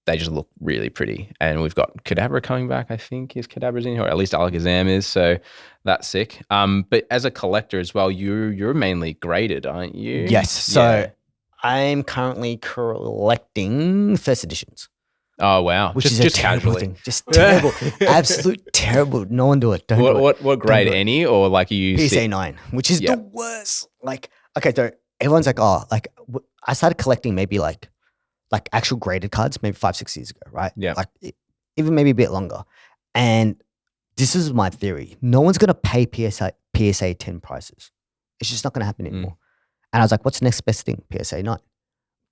they just look really pretty. And we've got Kadabra coming back. I think is Kadabra's in here, or at least Alakazam is. So that's sick. But as a collector as well, you're mainly graded, aren't you? Yes. So I'm currently collecting first editions. Oh wow! Which is just a terrible casually, thing. Just terrible, absolute terrible. No one do it. Don't do it. What grade? Any or like you? PSA 9, which is the worst. Like, okay, so everyone's like, oh, like I started collecting maybe like actual graded cards maybe 5-6 years ago, right? Yeah, like even maybe a bit longer. And this is my theory: no one's gonna pay PSA 10 prices. It's just not gonna happen anymore. And I was like, what's the next best thing? PSA 9.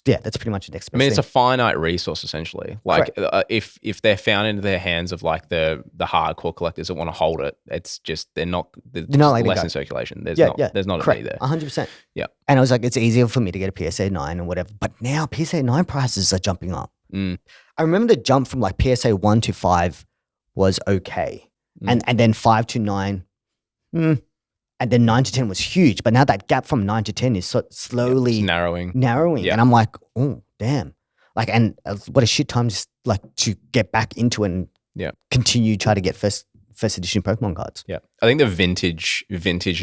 Yeah, that's pretty much the next best thing. It's a finite resource essentially. Like if they're found into their hands of like the hardcore collectors that want to hold it, it's just they're not less in circulation. There's not a need there. 100%. Yeah. And I was like, it's easier for me to get a PSA 9 or whatever. But now PSA 9 prices are jumping up. I remember the jump from like PSA 1 to 5 was okay. And then 5 to 9, and then 9 to 10 was huge, but now that gap from 9 to 10 is slowly narrowing. Yeah. And I'm like, oh, damn. Like, and what a shit time just like to get back into it and continue try to get first edition Pokemon cards. Yeah. I think the vintage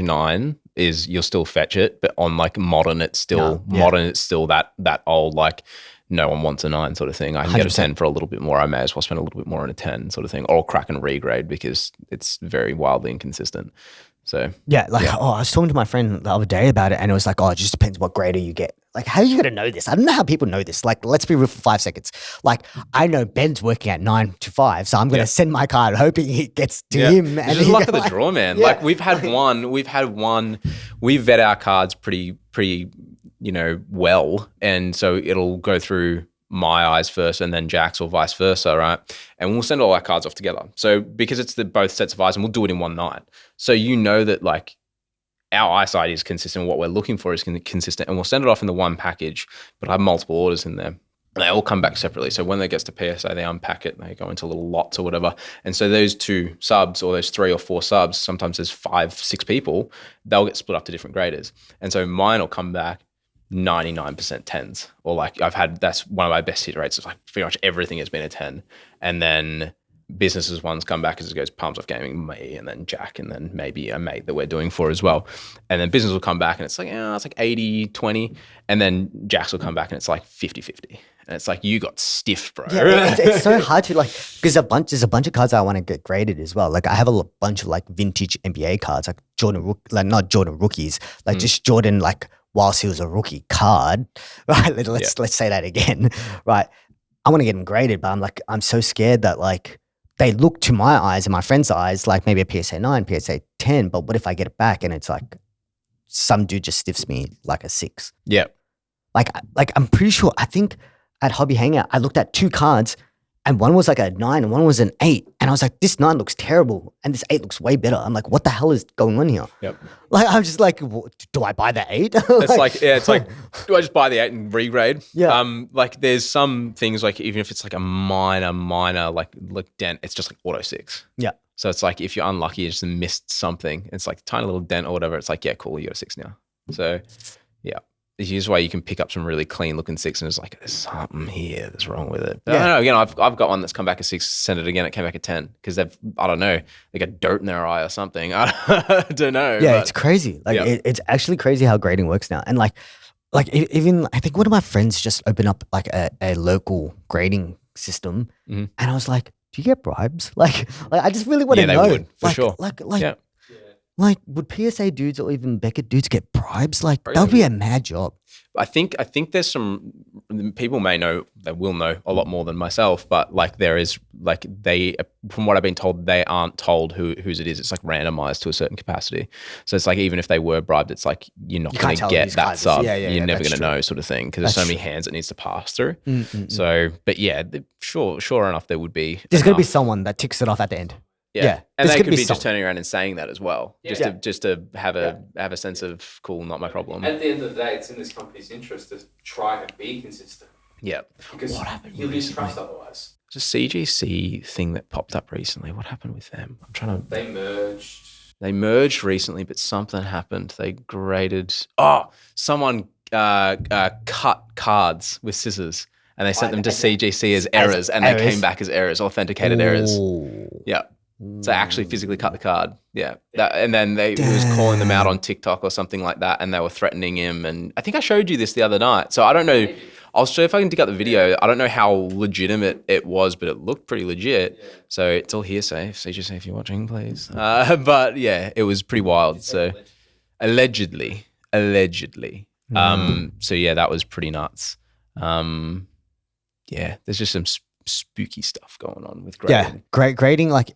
9 is you'll still fetch it, but on like modern, it's still that old, like no one wants a 9 sort of thing. I can 100%. Get a 10 for a little bit more. I may as well spend a little bit more on a 10 sort of thing, or crack and regrade because it's very wildly inconsistent. So I was talking to my friend the other day about it, and it was like, oh, it just depends what grader you get. Like, how are you gonna know this? I don't know how people know this. Like, let's be real for 5 seconds. Like, I know Ben's working at 9 to 5, so I'm gonna send my card hoping it gets to him. And just luck of the draw, man. Like we've had one. We vet our cards pretty, well, and so it'll go through my eyes first and then Jack's or vice versa, right? And we'll send all our cards off together. So because it's both sets of eyes, and we'll do it in one night. So you know that like our eyesight is consistent, what we're looking for is consistent, and we'll send it off in the one package, but I have multiple orders in there. They all come back separately. So when it gets to PSA, they unpack it and they go into little lots or whatever. And so those 2 subs or those 3 or 4 subs, sometimes there's 5-6 people, they'll get split up to different graders. And so mine will come back 99% 10s, or like that's one of my best hit rates. It's like pretty much everything has been a 10. And then businesses ones come back as it goes Palms Off Gaming, me, and then Jack, and then maybe a mate that we're doing for as well. And then business will come back and it's like, it's like 80-20. And then Jack's will come back and it's like 50-50. And it's like, you got stiff, bro. Yeah, it's so hard to like, because there's a bunch of cards I want to get graded as well. Like I have a bunch of like vintage NBA cards, like not Jordan rookies, like just Jordan like whilst he was a rookie card, right? Let's say that again, right? I want to get them graded, but I'm so scared that like they look to my eyes and my friend's eyes like maybe a PSA 9, PSA 10, but what if I get it back and it's like some dude just stiffs me like a 6? Yeah. Like I'm pretty sure, I think at Hobby Hangout, I looked at 2 cards and one was like a 9 and one was an 8. And I was like, this 9 looks terrible and this 8 looks way better. I'm like, what the hell is going on here? Yep. Like, I'm just like, do I buy the 8? It's like, do I just buy the 8 and regrade? Yeah. Like there's some things like, even if it's like a minor, like dent, it's just like auto 6. Yeah. So it's like, if you're unlucky, you just missed something. It's like a tiny little dent or whatever. It's like, yeah, cool, you got a 6 now. So yeah. Here's why you can pick up some really clean looking 6 and it's like, there's something here that's wrong with it. But I don't know, again, I've got one that's come back a 6, sent it again, it came back a 10 because they got dirt in their eye or something. I don't know. Yeah, it's crazy. Like it's actually crazy how grading works now. And like even I think one of my friends just opened up like a local grading system and I was like, do you get bribes? Like I just really want to know. Yeah, they would, for sure. Like, would PSA dudes or even Beckett dudes get bribes? Like, that would be a mad job. I think there's some people will know a lot more than myself, but like there is like from what I've been told, they aren't told whose it is. It's like randomized to a certain capacity. So it's like even if they were bribed, it's like you're not going to get that sub. You're never going to know, sort of thing, because there's so many hands it needs to pass through. So, but yeah, sure enough, there would be. There's going to be someone that ticks it off at the end. Yeah. And they could be just turning around and saying that as well, just to have a sense of cool, not my problem. At the end of the day, it's in this company's interest to try and be consistent. Yeah. Because you lose trust otherwise. Just CGC thing that popped up recently. What happened with them? I'm trying to. They merged recently, but something happened. They graded. Someone cut cards with scissors. and they sent them to CGC as errors, and they came back as errors, authenticated errors. Yeah. So I actually physically cut the card. Yeah. And then he was calling them out on TikTok or something like that, and they were threatening him. And I think I showed you this the other night. So I don't know. I'll show if I can dig up the video. I don't know how legitimate it was, but it looked pretty legit. Yeah. So it's all hearsay. CGC, if you're watching, please. But yeah, it was pretty wild. So allegedly. So yeah, that was pretty nuts. Yeah, there's just some spooky stuff going on with grading. Yeah, grading like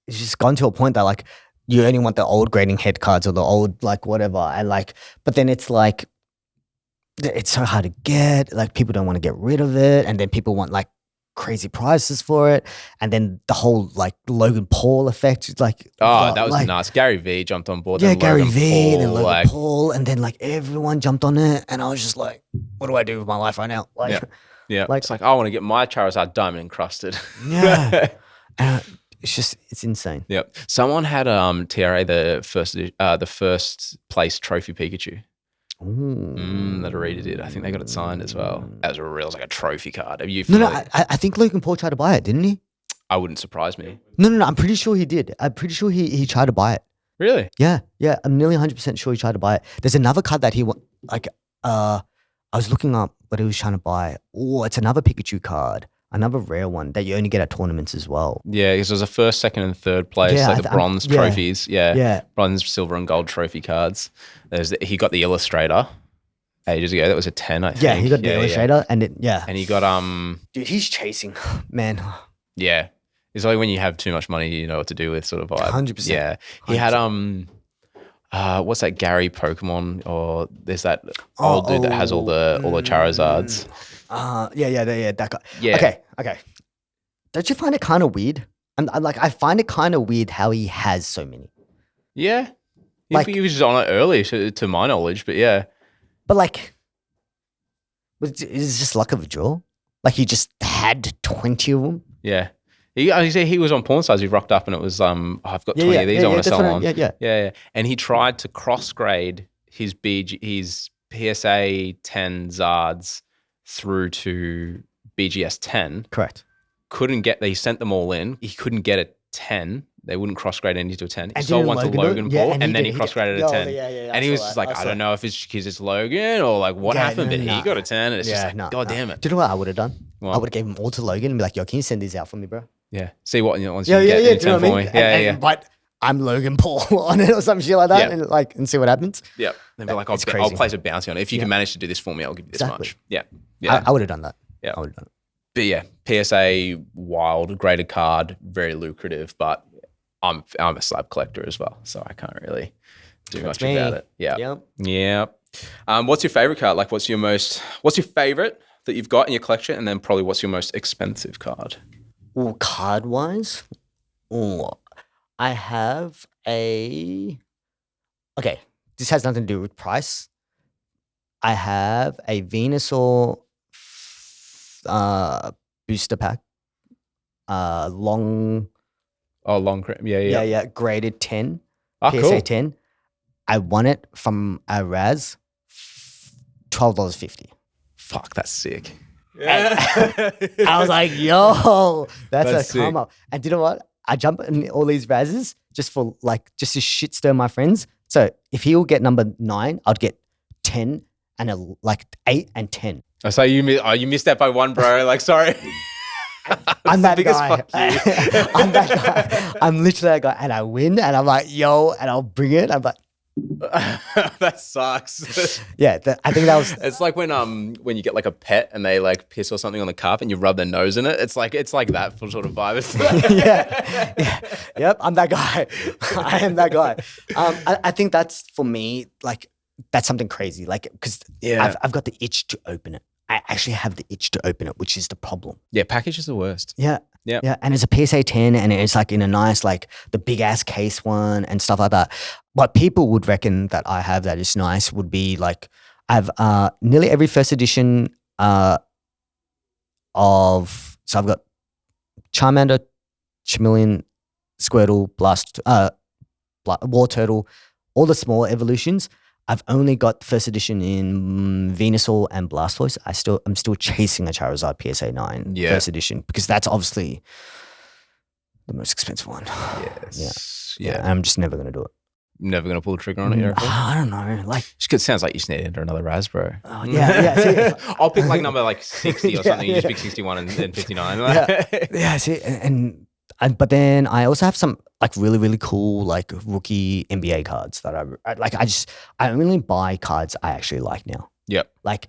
it's just gone to a point that like you only want the old grading head cards or the old like whatever, and like, but then it's like it's so hard to get. Like people don't want to get rid of it, and then people want like crazy prices for it, and then the whole like Logan Paul effect. Like that was like, nuts. Gary V jumped on board. Yeah, Gary V, then Logan Paul, and then like everyone jumped on it, and I was just like, what do I do with my life right now? Like, yeah, like it's like I want to get my Charizard diamond encrusted. Yeah, it's insane. Yep. Someone had TRA the first place trophy Pikachu. That Arita did. I think they got it signed as well. As it was like a trophy card. Have you? No. I think Logan Paul tried to buy it, didn't he? I wouldn't surprise me. No. I'm pretty sure he did. I'm pretty sure he tried to buy it. Really? Yeah. I'm nearly 100% sure he tried to buy it. There's another card that he like. I was looking up what he was trying to buy. Oh, it's another Pikachu card. Another rare one that you only get at tournaments as well. Yeah, because there's a first, second, and third place, like the bronze trophies. Yeah. Bronze, silver, and gold trophy cards. He got the Illustrator ages ago. That was a 10, I think. Yeah, he got the Illustrator, and he got Dude, he's chasing, man. Yeah, it's like when you have too much money, you know what to do with, sort of vibe. 100%. Yeah, he 100%. Had what's that Gary Pokémon, or there's that old dude that has all the Charizards. Yeah, that guy. Yeah. Okay. Don't you find it kind of weird? I find it kind of weird how he has so many. Yeah. He was just on it early, to my knowledge, but yeah. But like, is it just luck of a draw? Like he just had 20 of them? Yeah. He was on Pawn Stars. He rocked up and it was, I've got 20 of these I want to sell on. Yeah. And he tried to cross-grade his PSA 10 Zards through to BGS 10. Correct. He sent them all in. He couldn't get a 10. They wouldn't cross-grade any to a 10. He sold one to Logan Paul, and then he cross-graded a 10. And he was just like, I don't know if it's because it's Logan or like what happened, but he got a 10, and it's just like, God damn it. Do you know what I would have done? What? I would have gave them all to Logan and be like, yo, can you send these out for me, bro? Yeah. See what once you get 10 for me. Yeah. But I'm Logan Paul on it or some shit like that, and see what happens. Yeah. They'd be like, I'll place a bounty on it. If you can manage to do this for me, I'll give you this much. Yeah. I would have done that. Yeah. I would have done it. But yeah, PSA wild, graded card, very lucrative, but I'm a slab collector as well, so I can't really do much about it. Yeah. Yep. What's your favorite card? Like, what's your favorite that you've got in your collection, and then probably what's your most expensive card? Oh, card wise, I have a. Okay, this has nothing to do with price. I have a Venusaur booster pack, long. Oh, long cream. Yeah. Graded 10. PSA cool. 10. I won it from a Raz, $12.50. Fuck, that's sick. Yeah. I was like, yo, that's a come up. And you know what? I jump in all these Razes just to shit stir my friends. So if he will get number 9, I'd get 10 and 8 and 10. Oh, so you missed that by one, bro. Like, sorry. I'm that guy. I'm that guy. I'm literally that guy, and I win, and I'm like, yo, and I'll bring it. I'm like, that sucks. Yeah, I think that was. It's like when you get like a pet and they like piss or something on the carpet and you rub their nose in it. It's like that sort of vibe. Yeah. Yep. I'm that guy. I am that guy. I think that's for me. Like that's something crazy. Like because I've got the itch to open it. I actually have the itch to open it, which is the problem. Yeah, package is the worst. Yeah. And it's a PSA 10 and it's like in a nice, like the big ass case one and stuff like that. What people would reckon that I have that is nice would be like, I have nearly every first edition so I've got Charmander, Chameleon, Squirtle, Blast, War Turtle, all the small evolutions. I've only got first edition in Venusaur and Blastoise. I'm still chasing a Charizard PSA 9 first edition because that's obviously the most expensive one. Yes. Yeah. I'm just never gonna do it. Never gonna pull the trigger on it. I don't know. Like, just 'cause it sounds like you just need to enter another Raspberry. See, I'll pick like number like 60 or something. You just pick 61 and 59. See, but then I also have some like really, really cool like rookie NBA cards that I only buy cards I actually like now. Yep. Like,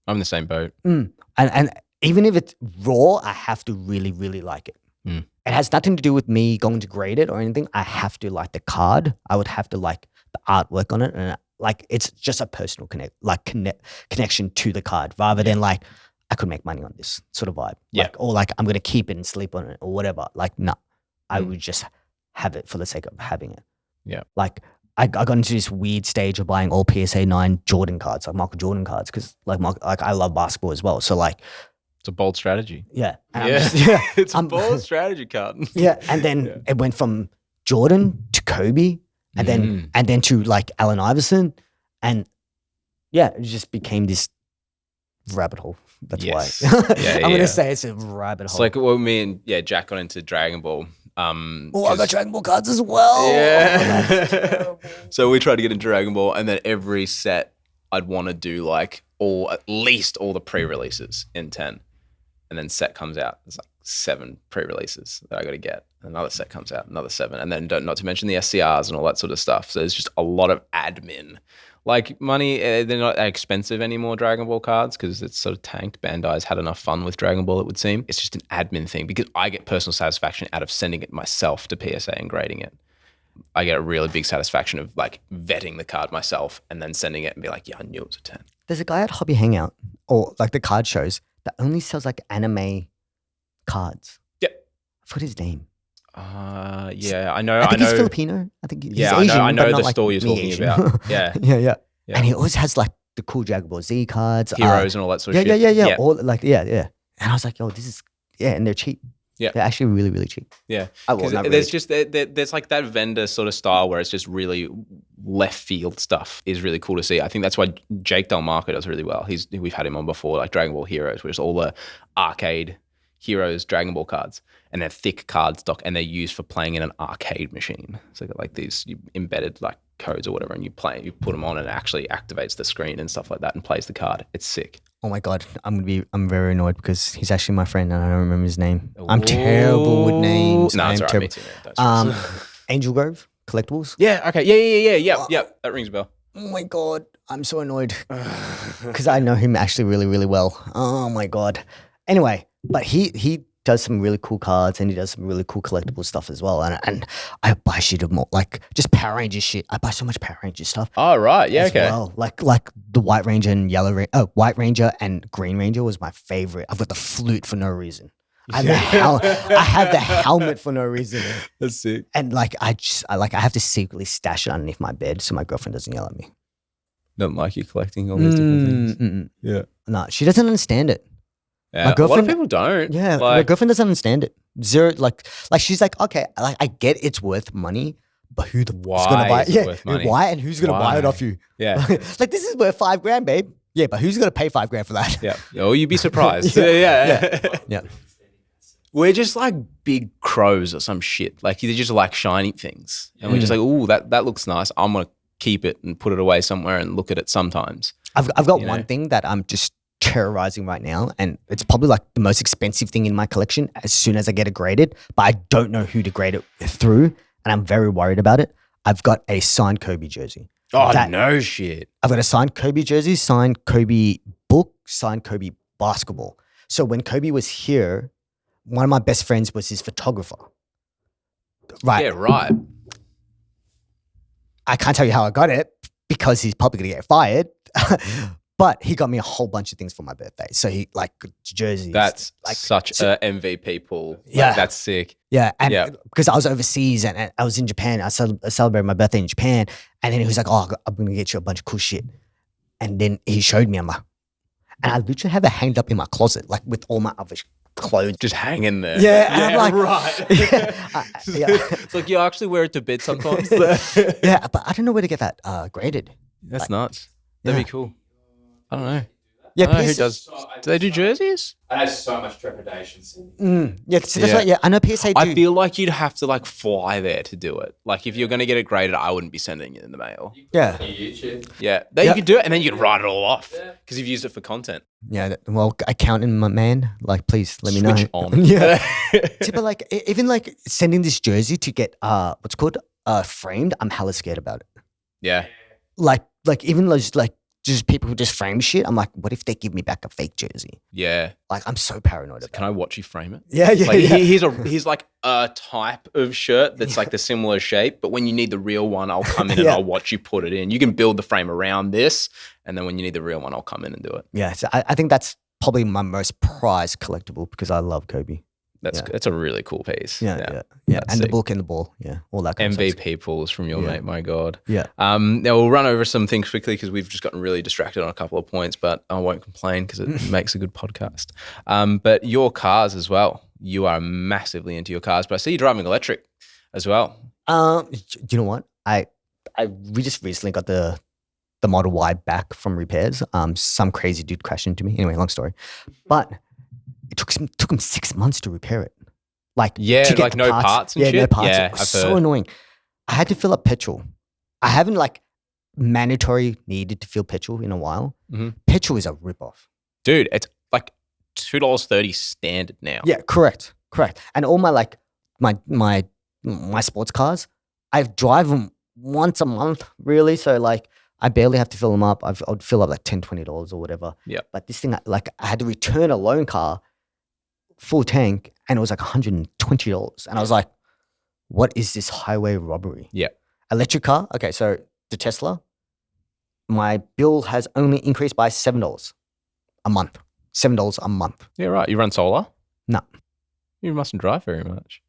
I'm in the same boat. And even if it's raw, I have to really, really like it. It has nothing to do with me going to grade it or anything. I have to like the card. I would have to like the artwork on it, and like it's just a personal connection to the card rather than like I could make money on this sort of vibe. Like, or like I'm gonna keep it and sleep on it or whatever. Like, no, I would just have it for the sake of having it. Yeah. Like I got into this weird stage of buying all PSA 9 Jordan cards, like Michael Jordan cards, because like I love basketball as well. So like. It's a bold strategy. Yeah. It's a bold strategy card. And then it went from Jordan to Kobe and then to like Allen Iverson. And it just became this rabbit hole. That's why. I'm going to say it's a rabbit hole. It's like when me and Jack got into Dragon Ball. I got Dragon Ball cards as well. Yeah. So we tried to get into Dragon Ball, and then every set I'd want to do like at least all the pre-releases in 10. And then set comes out. There's like 7 pre-releases that I got to get. Another set comes out, another 7. And then not to mention the SCRs and all that sort of stuff. So there's just a lot of admin. Like money, they're not that expensive anymore, Dragon Ball cards, because it's sort of tanked. Bandai's had enough fun with Dragon Ball, it would seem. It's just an admin thing because I get personal satisfaction out of sending it myself to PSA and grading it. I get a really big satisfaction of like vetting the card myself and then sending it and be like, yeah, I knew it was a 10. There's a guy at Hobby Hangout or like the card shows that only sells like anime cards. Yep. I forgot his name. Yeah, I know. I think he's Filipino. I think he's Asian. Asian. I know the like store you're talking Asian. about. Yeah. And he always has like the cool Dragon Ball Z cards. Heroes and all that sort of shit. Yeah. All like, And I was like, yo, this is, and they're cheap. Yeah. They're actually really, really cheap. Yeah. There's just, there's like that vendor sort of style where it's just really left field stuff is really cool to see. I think that's why Jake Del Marco does really well. We've had him on before, like Dragon Ball Heroes, which is all the arcade Heroes Dragon Ball cards. And they're thick card stock and they're used for playing in an arcade machine. So they've got like these embedded like codes or whatever, and you put them on and it actually activates the screen and stuff like that and plays the card. It's sick. Oh my God, I'm very annoyed because he's actually my friend and I don't remember his name. I'm terrible with names. No, it's all right. Me too, man. Angel Grove Collectibles. Yeah. Okay. Yeah. That rings a bell. Oh my God, I'm so annoyed because I know him actually really, really well. Oh my God. Anyway, but he does some really cool cards and he does some really cool collectible stuff as well. And I buy shit of more, like just Power Ranger shit. I buy so much Power Ranger stuff. Oh, right. Yeah, okay. Well. Like the White Ranger and White Ranger and Green Ranger was my favorite. I've got the flute for no reason. I have the helmet for no reason. That's sick. And like I have to secretly stash it underneath my bed so my girlfriend doesn't yell at me. Don't like you collecting all these different things. Yeah. No, she doesn't understand it. Yeah, a lot of people don't. Yeah, my girlfriend doesn't understand it. Zero, like she's like, okay, like I get it's worth money, but who's gonna buy it? Yeah, worth money? Why and who's gonna buy it off you? Yeah, like this is worth $5,000, babe. Yeah, but who's gonna pay $5,000 for that? Yeah, oh, you'd be surprised. Yeah. We're just like big crows or some shit. Like they're just like shiny things, and we're just like, ooh, that looks nice. I'm gonna keep it and put it away somewhere and look at it sometimes. I've got one thing that I'm just terrorizing right now, and it's probably like the most expensive thing in my collection as soon as I get it graded, but I don't know who to grade it through, and I'm very worried about it. I've got a signed Kobe jersey. Oh, no shit. I've got a signed Kobe jersey, signed Kobe book, signed Kobe basketball. So when Kobe was here, one of my best friends was his photographer. Right. Yeah, right. I can't tell you how I got it because he's probably going to get fired. But he got me a whole bunch of things for my birthday. So he like jerseys. That's like such a MVP pool. Yeah. That's sick. Yeah. And because I was overseas and I was in Japan, I celebrated my birthday in Japan. And then he was like, oh, I'm going to get you a bunch of cool shit. And then he showed me, and I literally have it hanged up in my closet, like with all my other clothes. Just hanging there. Yeah. And I'm like, right. It's like, you actually wear it to bed sometimes. Yeah, but I don't know where to get that graded. That's nuts. That'd be cool. I don't know. Yeah, I don't know who PSA does. Do they do jerseys? I have so much trepidation. Yeah, so that's right. Yeah, I know PSA do. I feel like you'd have to like fly there to do it. Like if you're going to get it graded, I wouldn't be sending it in the mail. Yeah. YouTube. Yeah. Then you could do it and then you could write it all off because you've used it for content. Yeah, well, accountant, my man, like, please let me know. Switch on. Yeah. See, but like, even like sending this jersey to get what's called framed, I'm hella scared about it. Yeah. Like even those like just people who just frame shit. I'm like, what if they give me back a fake jersey? Yeah. Like, I'm so paranoid about. Can I watch you frame it? Yeah, yeah, Like, yeah. He's like a type of shirt that's like the similar shape, but when you need the real one, I'll come in and I'll watch you put it in. You can build the frame around this, and then when you need the real one, I'll come in and do it. Yeah, so I think that's probably my most prized collectible because I love Kobe. That's a really cool piece. Yeah. That's And the sick. book and the ball. Yeah, all that kind of stuff. MVP pulls from your mate, my God. Yeah. Now we'll run over some things quickly because we've just gotten really distracted on a couple of points, but I won't complain because it makes a good podcast. But your cars as well. You are massively into your cars, but I see you driving electric as well. Do you know what? We just recently got the Model Y back from repairs. Some crazy dude crashed into me. Anyway, long story. But it took him 6 months to repair it. Like to get like the no parts and shit? no parts. Yeah, It was I've so heard. annoying. I had to fill up petrol. I haven't like mandatory needed to fill petrol in a while. Mhm. Petrol is a ripoff. Dude, it's like $2.30 standard now. Yeah, correct. And all my like my sports cars, I drive them once a month, really. So like I barely have to fill them up. I'd fill up like $10, $20 or whatever. Yeah. But this thing, like I had to return a loan car, full tank, and it was like $120. And I was like, what is this highway robbery? Yeah. Electric car. Okay, so the Tesla, my bill has only increased by $7 a month. $7 a month. Yeah, right. You run solar? No. You mustn't drive very much.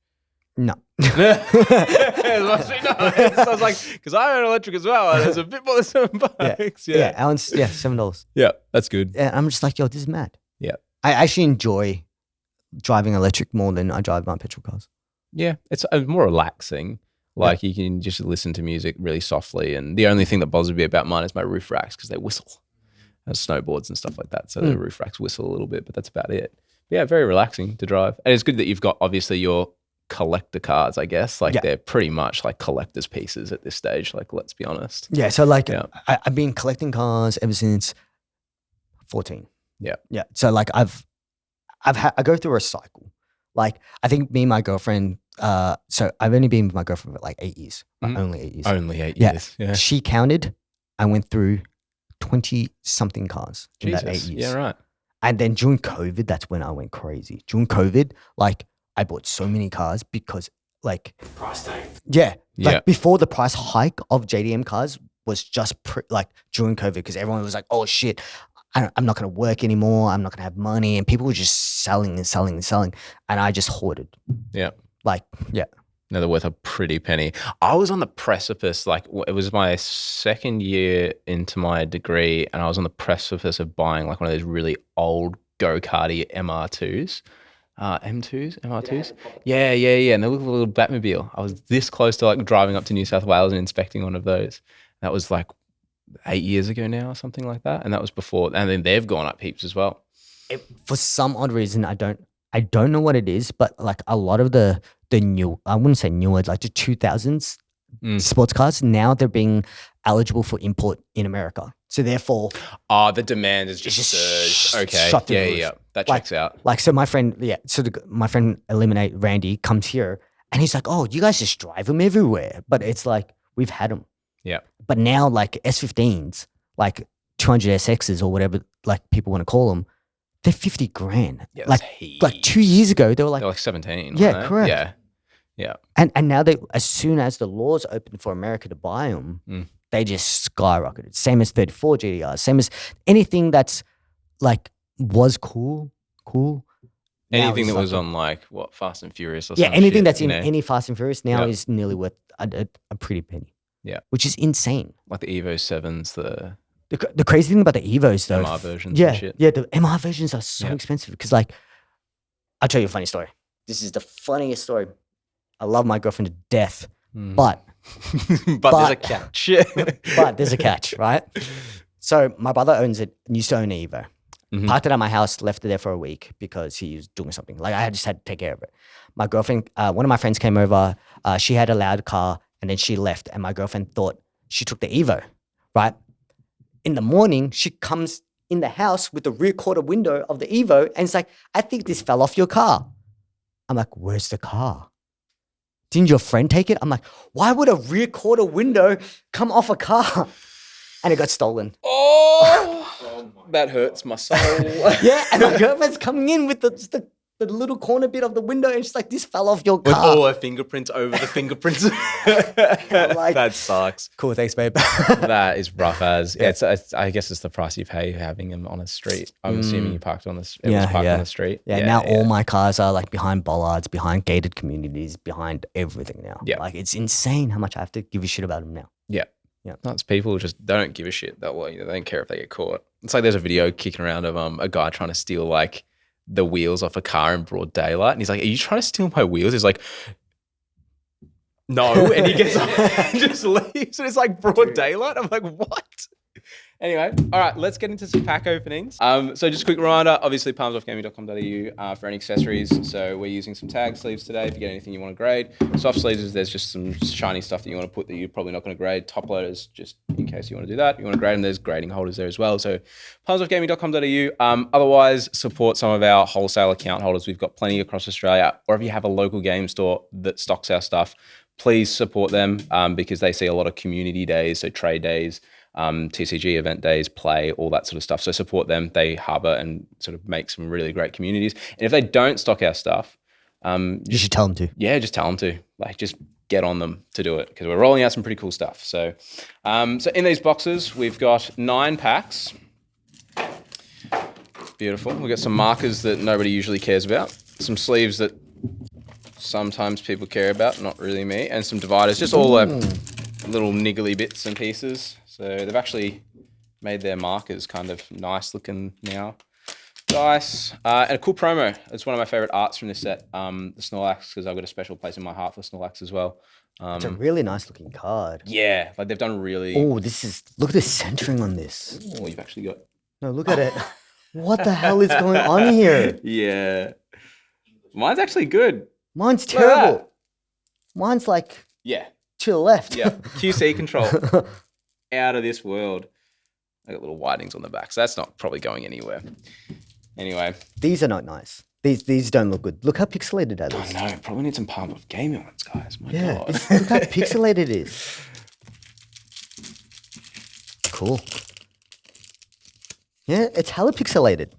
No. It must be nice. I was like, because I own electric as well, and there's a bit more than $7. Yeah, Alan's, $7. Yeah, that's good. Yeah, I'm just like, yo, this is mad. Yeah. I actually enjoy driving electric more than I drive my petrol cars. Yeah, it's more relaxing. Like you can just listen to music really softly, and the only thing that bothers me about mine is my roof racks because they whistle. There's snowboards and stuff like that, so the roof racks whistle a little bit, but that's about it. Yeah, very relaxing to drive, and it's good that you've got obviously your collector cars. I guess like they're pretty much like collector's pieces at this stage. Like, let's be honest. Yeah, so like I've been collecting cars ever since 14. Yeah. So like I go through a cycle. Like I think me and my girlfriend. So I've only been with my girlfriend for like 8 years. Only 8 years. Only 8 years. Yeah. She counted. I went through 20 something cars in that 8 years. Yeah, right. And then during COVID, that's when I went crazy. During COVID, like I bought so many cars because like Price tag. like before the price hike of JDM cars was just like during COVID because everyone was like, oh shit, I'm not going to work anymore. I'm not going to have money. And people were just selling and selling and selling. And I just hoarded. Yeah. Like, yeah. No, they're worth a pretty penny. I was on the precipice, like it was my second year into my degree, and I was on the precipice of buying like one of those really old go-karty MR2s. M2s? MR2s? Yeah. And they look like a little Batmobile. I was this close to like driving up to New South Wales and inspecting one of those. That was like 8 years ago now or something like that. And that was before, and then they've gone up heaps as well. For some odd reason, I don't know what it is, but like a lot of the new, I wouldn't say newer, like the 2000s sports cars, now they're being eligible for import in America. So therefore, the demand is just surged. Okay. shot through the roof. Yeah. That checks out. Like, so my friend, my friend Eliminate Randy comes here and he's like, oh, you guys just drive them everywhere. But it's like, we've had them. Yeah. But now like S15s, like 200 SXs or whatever, like people want to call them, they're 50 grand. Yeah, like 2 years ago, they were like, they're like 17. Yeah, weren't they? correct. Yeah. And now as soon as the laws open for America to buy them, they just skyrocketed. Same as 34 GTRs, same as anything that's like was cool. Anything that was on like what Fast and Furious or yeah, some anything shit, that's you in know? any Fast and Furious now is nearly worth a pretty penny. Yeah, which is insane. Like the Evo 7s, the crazy thing about the Evos though, MR versions. yeah, and shit. yeah, the MR versions are so expensive because like, I'll tell you a funny story. This is the funniest story. I love my girlfriend to death, but But there's a catch. But there's a catch, right? So my brother used to own an Evo. Parked it at my house, left it there for a week because he was doing something. Like I just had to take care of it. My girlfriend, one of my friends came over. She had a loud car and then she left. And my girlfriend thought she took the Evo, right? In the morning, she comes in the house with the rear quarter window of the Evo and it's like, I think this fell off your car. I'm like, where's the car? Didn't your friend take it? I'm like, why would a rear quarter window come off a car? And it got stolen. Oh, that hurts my soul. Yeah, and my girlfriend's coming in with the little corner bit of the window and she's like, this fell off your car. With all her fingerprints over the fingerprints. Like, that sucks. Cool, thanks, babe. That is rough as. Yeah. I guess it's the price you pay having them on a street. I'm assuming you parked on the street. Was parked on the street. Yeah, now all my cars are like behind bollards, behind gated communities, behind everything now. Yeah. Like it's insane how much I have to give a shit about them now. Yeah. Yeah. That's people who just don't give a shit that way. They don't care if they get caught. It's like there's a video kicking around of a guy trying to steal like the wheels off a car in broad daylight. And he's like, are you trying to steal my wheels? He's like, no. And he gets up and just leaves. And it's like broad daylight. I'm like, what? Anyway, all right, let's get into some pack openings. So just a quick reminder, obviously palmsoffgaming.com.au for any accessories. So we're using some tag sleeves today if you get anything you want to grade. Soft sleeves, there's just some shiny stuff that you want to put that you're probably not going to grade. Top loaders, just in case you want to do that. You want to grade them, there's grading holders there as well. So palmsoffgaming.com.au. Otherwise, support some of our wholesale account holders. We've got plenty across Australia. Or if you have a local game store that stocks our stuff, please support them because they see a lot of community days, so trade days, TCG event days, play, all that sort of stuff. So support them. They harbor and sort of make some really great communities. And if they don't stock our stuff, you should tell them to. Yeah, just tell them to. Like, just get on them to do it because we're rolling out some pretty cool stuff. So, so in these boxes, we've got 9 packs. Beautiful. We've got some markers that nobody usually cares about, some sleeves that sometimes people care about, not really me, and some dividers, just all like little niggly bits and pieces. So they've actually made their markers kind of nice looking now. Dice, and a cool promo. It's one of my favorite arts from this set, the Snorlax, because I've got a special place in my heart for Snorlax as well. It's a really nice looking card. Yeah, like they've done really... Oh, look at the centering on this. Oh, you've actually got... No, look at it. What the hell is going on here? Yeah. Mine's actually good. Mine's terrible. Mine's like... Yeah. To the left. Yeah, QC control. Out of this world. I got little whitings on the back, so that's not probably going anywhere. Anyway. These are not nice. These don't look good. Look how pixelated that is. I know. Probably need some Palm of Gaming ones, guys. My God. Look how pixelated it is. Cool. Yeah, it's hella pixelated.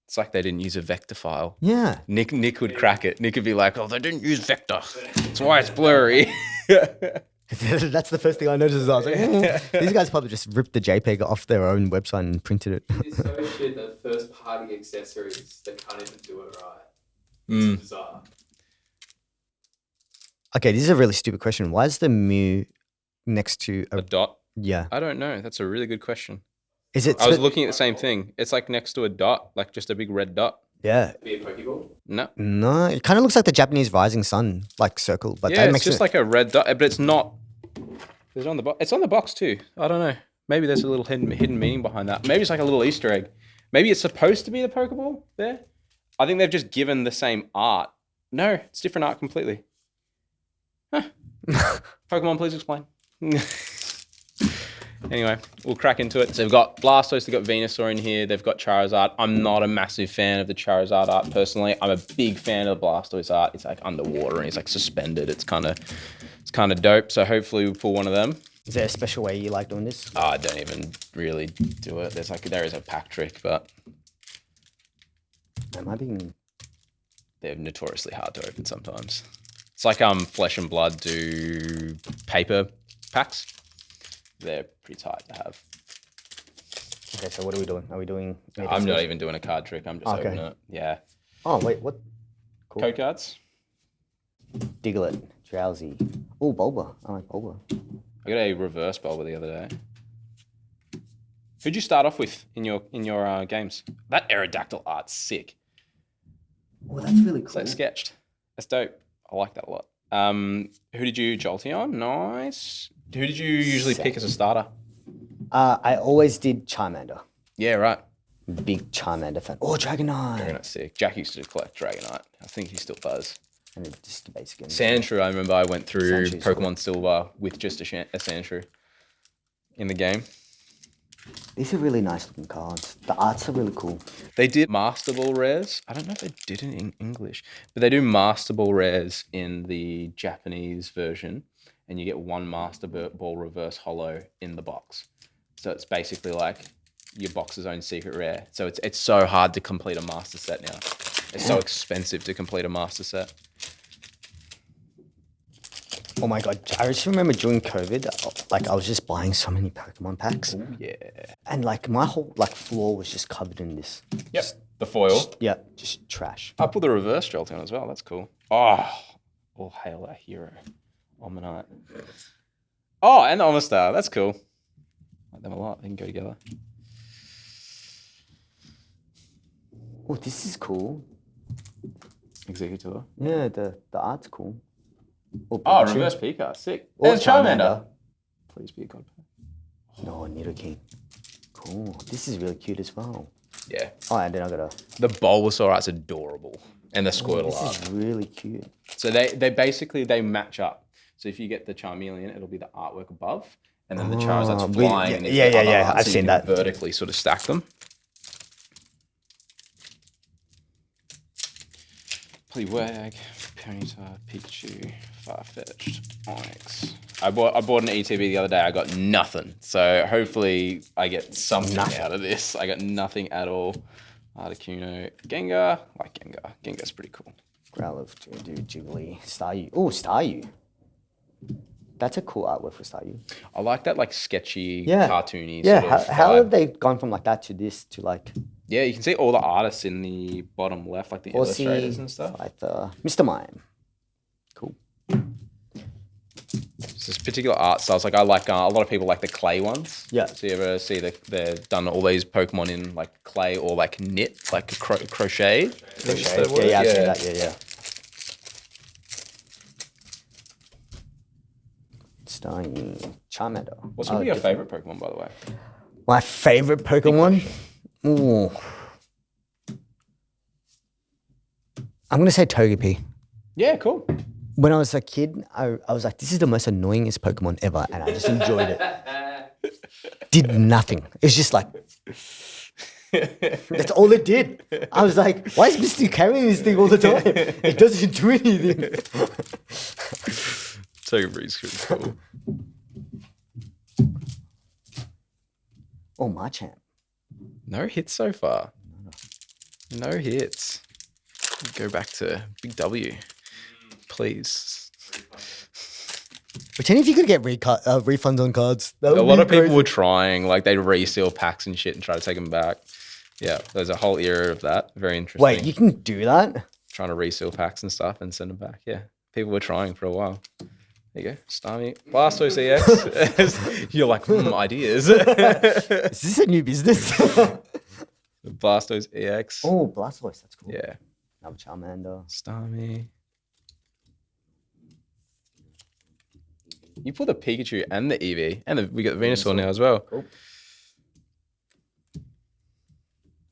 It's like they didn't use a vector file. Yeah. Nick would crack it. Nick would be like, oh, they didn't use vector. That's why it's blurry. That's the first thing I noticed. I was like, these guys probably just ripped the JPEG off their own website and printed it. It's so shit that first party accessories, they can't even do it right. It's bizarre. Okay, this is a really stupid question. Why is the Mew next to a dot? Yeah. I don't know. That's a really good question. Is it? I was looking at the same thing. It's like next to a dot, like just a big red dot. Yeah. Be a Pokeball? No, it kind of looks like the Japanese rising sun, like circle. But yeah, it's just like a red dot, but it's not. It's on the box. It's on the box too. I don't know. Maybe there's a little hidden meaning behind that. Maybe it's like a little Easter egg. Maybe it's supposed to be the Pokeball there. I think they've just given the same art. No, it's different art completely. Huh. Pokemon, please explain. Anyway, we'll crack into it. So they've got Blastoise, they've got Venusaur in here, they've got Charizard. I'm not a massive fan of the Charizard art personally. I'm a big fan of the Blastoise art. It's like underwater and he's like suspended. It's kind of dope. So hopefully we pull one of them. Is there a special way you like doing this? I don't even really do it. There is a pack trick, but am I being? They're notoriously hard to open sometimes. It's like Flesh and Blood do paper packs. They're pretty tight to have. Okay, so what are we doing? Are we doing? I'm not even doing a card trick. I'm just opening it. Yeah. Oh wait, what? Cool. Code cards. Diglett, Drowsy. Oh, Bulba. I like Bulba. I got a reverse Bulba the other day. Who'd you start off with in your games? That Aerodactyl art's sick. Oh, that's really cool. It's like sketched. That's dope. I like that a lot. Who did you Jolteon? Nice. Who did you usually pick as a starter? I always did Charmander. Yeah, right. Big Charmander fan. Oh, Dragonite. Dragonite's sick. Jack used to collect Dragonite. I think he still does. And it's just the basic. Sandshrew, I remember I went through Sandshrew, Pokemon Silver with just a Sandshrew in the game. These are really nice looking cards. The arts are really cool. They did Master Ball rares. I don't know if they did it in English, but they do Master Ball rares in the Japanese version, and you get one Master Ball reverse holo in the box. So it's basically like your box's own secret rare. So it's so hard to complete a master set now. It's so expensive to complete a master set. Oh my god! I just remember during COVID, like I was just buying so many Pokemon packs. Oh yeah. And like my whole like floor was just covered in this. Yep. The foil. Just trash. I put the reverse Jolteon as well. That's cool. Oh, all hail our hero, Omanyte. Oh, and the Omastar. That's cool. I like them a lot. They can go together. Oh, this is cool. Executor. Yeah, the art's cool. Oh, reverse Pika. Sick. Or And Charmander. Please be a god. No, Nidoking. Cool. This is really cute as well. Yeah. Oh, and then I got The Bulbasaur art's adorable. And the Squirtle this art. is really cute. So they basically, they match up. So if you get the Charmeleon, it'll be the artwork above. And then the Charizard's flying. and yeah, the other art, I've so you seen can that. vertically sort of stack them. Poliwag, Ponyta, Pikachu, Farfetch'd, Onyx. I bought an ETB the other day. I got nothing. So hopefully I get something out of this. I got nothing at all. Articuno, Gengar. I like Gengar. Gengar's pretty cool. Growlithe, Jiggly, Staryu. Oh, Staryu. That's a cool artwork for Staryu. I like that like sketchy, Yeah. cartoony Yeah, sort of how vibe. have they gone from like that to this to like Yeah, you can see all the artists in the bottom left, like the illustrators and stuff. like Mr. Mime. Cool. It's this particular art styles. Like I like a lot of people like the clay ones. Yeah. So you ever see they've done all these Pokemon in like clay or like knit, like crocheted? Yeah, I've seen that. Yeah. Staryu, Charmander. What's gonna be your favorite Pokemon, by the way? My favorite Pokemon? Ooh. I'm going to say Togepi. Yeah, cool. When I was a kid, I was like, this is the most annoyingest Pokemon ever. And I just enjoyed it. Did nothing. It's just like, that's all it did. I was like, why is Misty carrying this thing all the time? It doesn't do anything. Togepi's cool. Oh, Machamp. No hits so far. No hits. Go back to Big W, please. Pretend if you could get refunds on cards. A lot of people were trying, like they'd reseal packs and shit and try to take them back. Yeah, there's a whole era of that. Very interesting. Wait, you can do that? Trying to reseal packs and stuff and send them back. Yeah, people were trying for a while. There you go, Starmie. Blastoise EX. You're like, ideas. Is this a new business? Blastoise EX. Oh, Blastoise, that's cool. Yeah. Now Charmander. Starmie. You put the Pikachu and the Eevee, and we got the Venusaur now as well. Cool.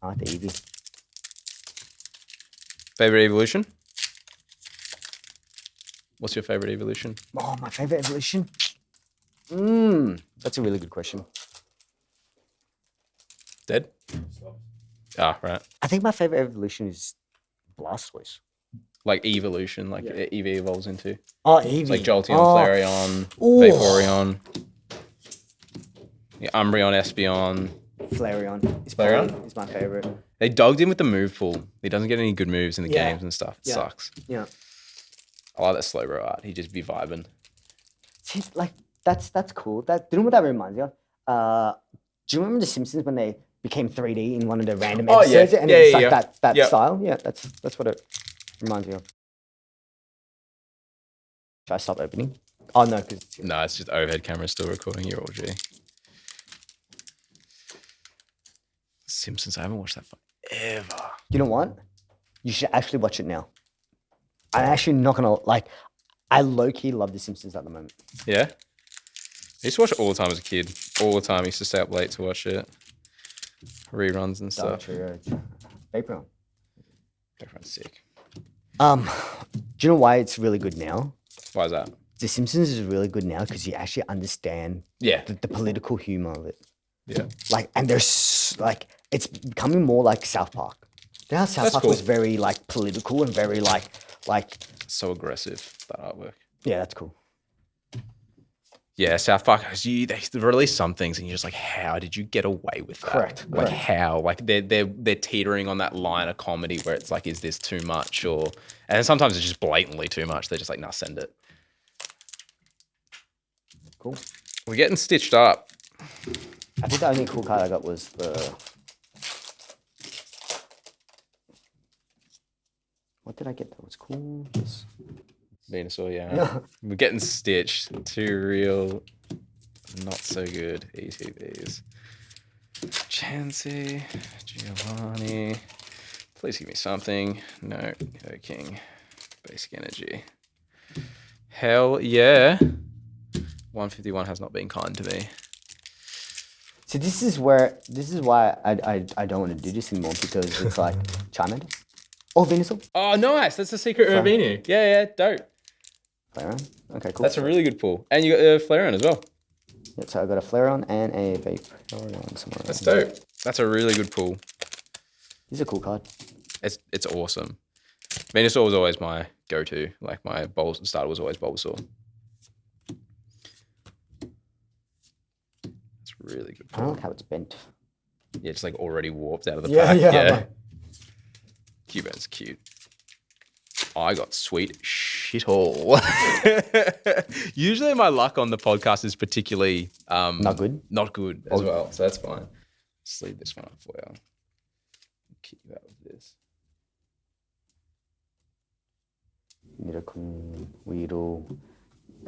I like the Eevee. Favorite evolution? What's your favorite evolution? Oh, my favorite evolution? That's a really good question. Dead? Ah, right. I think my favorite evolution is Blastoise. Like evolution, like Eevee evolves into. Oh, Eevee. Like Jolteon, Flareon, Vaporeon. Yeah, Umbreon, Espeon. Flareon. Flareon? Is my favorite. They dogged him with the move pool. He doesn't get any good moves in the games and stuff. It sucks. Yeah. I like that Slowbro art. He just be vibing. See, like, that's cool. Do you know what that reminds me of? Do you remember The Simpsons when they became 3D in one of the random episodes? Yeah. And it's like that Yeah. style? Yeah, that's what it reminds me of. Should I stop opening? Oh, no, because... No, it's just overhead camera still recording. You're all G. Simpsons, I haven't watched that forever. You know what? You should actually watch it now. I'm actually not gonna like. I low-key love The Simpsons at the moment. Yeah? I used to watch it all the time as a kid. All the time. I used to stay up late to watch it. Reruns and stuff. Vapor. Everyone's sick. Do you know why it's really good now? Why is that? The Simpsons is really good now because you actually understand the political humor of it. Yeah. Like, and there's like, it's becoming more like South Park. You know how South Park was very like political and very like. So aggressive, that artwork. Yeah, that's cool. Yeah, South Park, they release some things and you're just like, how did you get away with that? Correct. Like how? Like they're teetering on that line of comedy where it's like, is this too much? And sometimes it's just blatantly too much. They're just like, nah, send it. Cool. We're getting stitched up. I think the only cool card I got was the... What did I get that was cool? Venusaur, yeah. We're getting stitched. Too real. Not so good. ETBs. Chansey. Giovanni. Please give me something. No. King. Basic energy. Hell yeah. 151 has not been kind to me. So this is why I don't want to do this anymore because it's like Charmander. Oh, Venusaur. Oh, nice. That's a secret Urbinu. Yeah, dope. Flareon. Okay, cool. That's a really good pull. And you got a Flareon as well. Yeah, so I got a Flareon and a Vaporeon. That's dope. That's a really good pull. This is a cool card. It's awesome. Venusaur was always my go-to. Like my starter was always Bulbasaur. It's really good pull. I don't like how it's bent. Yeah, it's like already warped out of the pack. Yeah. Cubone's cute. I got sweet shit all. Usually my luck on the podcast is particularly not good as well. So that's fine. Just leave this one up for you. Keep you out with this. Miracle, Weedle.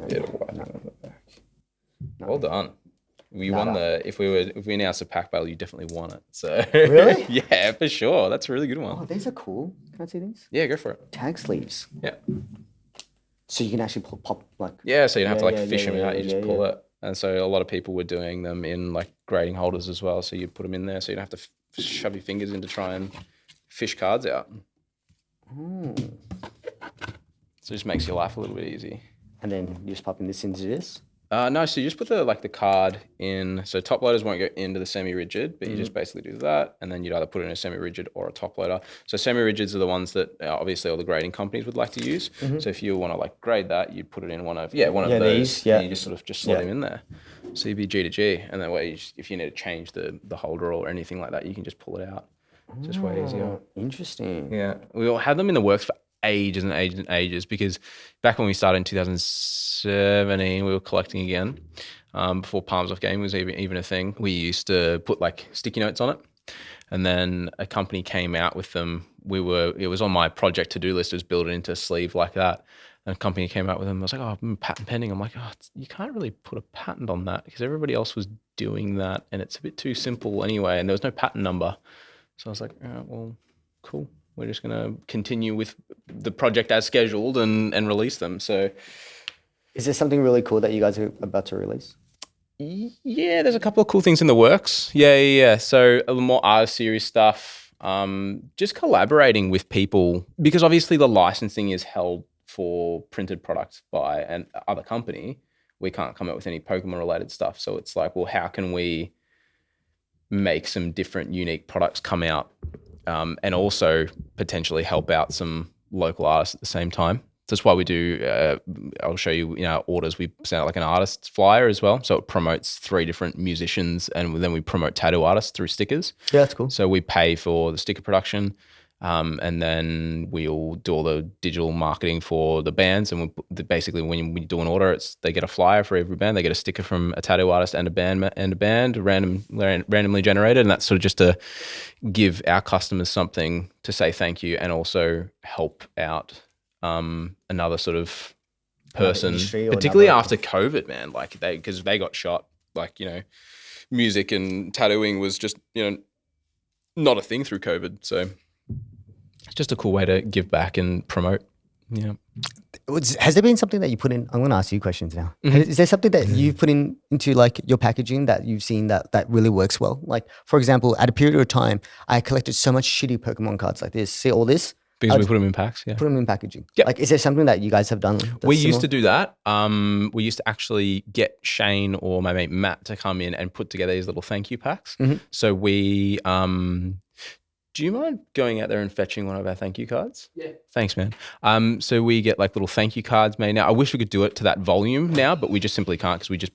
Bit of white on the back. Well done. We won if we announced a pack battle, you definitely won it. So really? Yeah, for sure. That's a really good one. Oh, these are cool. Can I see these? Yeah, go for it. Tag sleeves. Yeah. So you can actually pop like. Yeah, so you don't have to fish them out. You just pull it. And so a lot of people were doing them in like grading holders as well. So you put them in there, so you don't have to shove your fingers in to try and fish cards out. So it just makes your life a little bit easy. And then you just pop in this into this. No, so you just put the card in. So top loaders won't go into the semi-rigid, but you just basically do that, and then you'd either put it in a semi-rigid or a top loader. So semi-rigids are the ones that obviously all the grading companies would like to use. So if you want to like grade that, you'd put it in one of those. And you just sort of slot them in there. So you'd be G to G, and that way, if you need to change the holder or anything like that, you can just pull it out. It's just way easier. Interesting. Yeah, we all had them in the works for ages and ages and ages because back when we started in 2017, we were collecting again. Before Palms Off Game was even a thing, we used to put like sticky notes on it, and then a company came out with them. It was on my project to-do list, is build it into a sleeve like that. And a company came out with them. I was like, oh, patent pending. I'm like, oh, you can't really put a patent on that because everybody else was doing that, and it's a bit too simple anyway. And there was no patent number, so I was like, oh, well, cool. We're just going to continue with the project as scheduled and release them. So, is there something really cool that you guys are about to release? Yeah, there's a couple of cool things in the works. Yeah. So a little more artist series stuff. Just collaborating with people because obviously the licensing is held for printed products by an other company. We can't come up with any Pokemon related stuff. So it's like, well, how can we make some different unique products come out? And also potentially help out some local artists at the same time. That's why we do, I'll show you in our orders, we send out like an artist flyer as well. So it promotes 3 different musicians and then we promote tattoo artists through stickers. Yeah, that's cool. So we pay for the sticker production and then we'll do all the digital marketing for the bands. And basically when we do an order, they get a flyer for every band. They get a sticker from a tattoo artist and a band randomly generated. And that's sort of just to give our customers something to say thank you and also help out another sort of person, particularly after COVID, man. Like because they got shot. Like, music and tattooing was just, not a thing through COVID. So it's just a cool way to give back and promote Yeah. Has there been something that you put in? I'm going to ask you questions now. Is there something that you've put into like your packaging that you've seen that really works well? Like, for example, at a period of time, I collected so much shitty Pokemon cards like this. See all this? Because we put them in packs, yeah. Put them in packaging. Yep. Like, is there something that you guys have done? We used to do that. We used to actually get Shane or my mate Matt to come in and put together these little thank you packs. So we, do you mind going out there and fetching one of our thank you cards? Yeah. Thanks, man. So we get like little thank you cards made now. I wish we could do it to that volume now, but we just simply can't because we just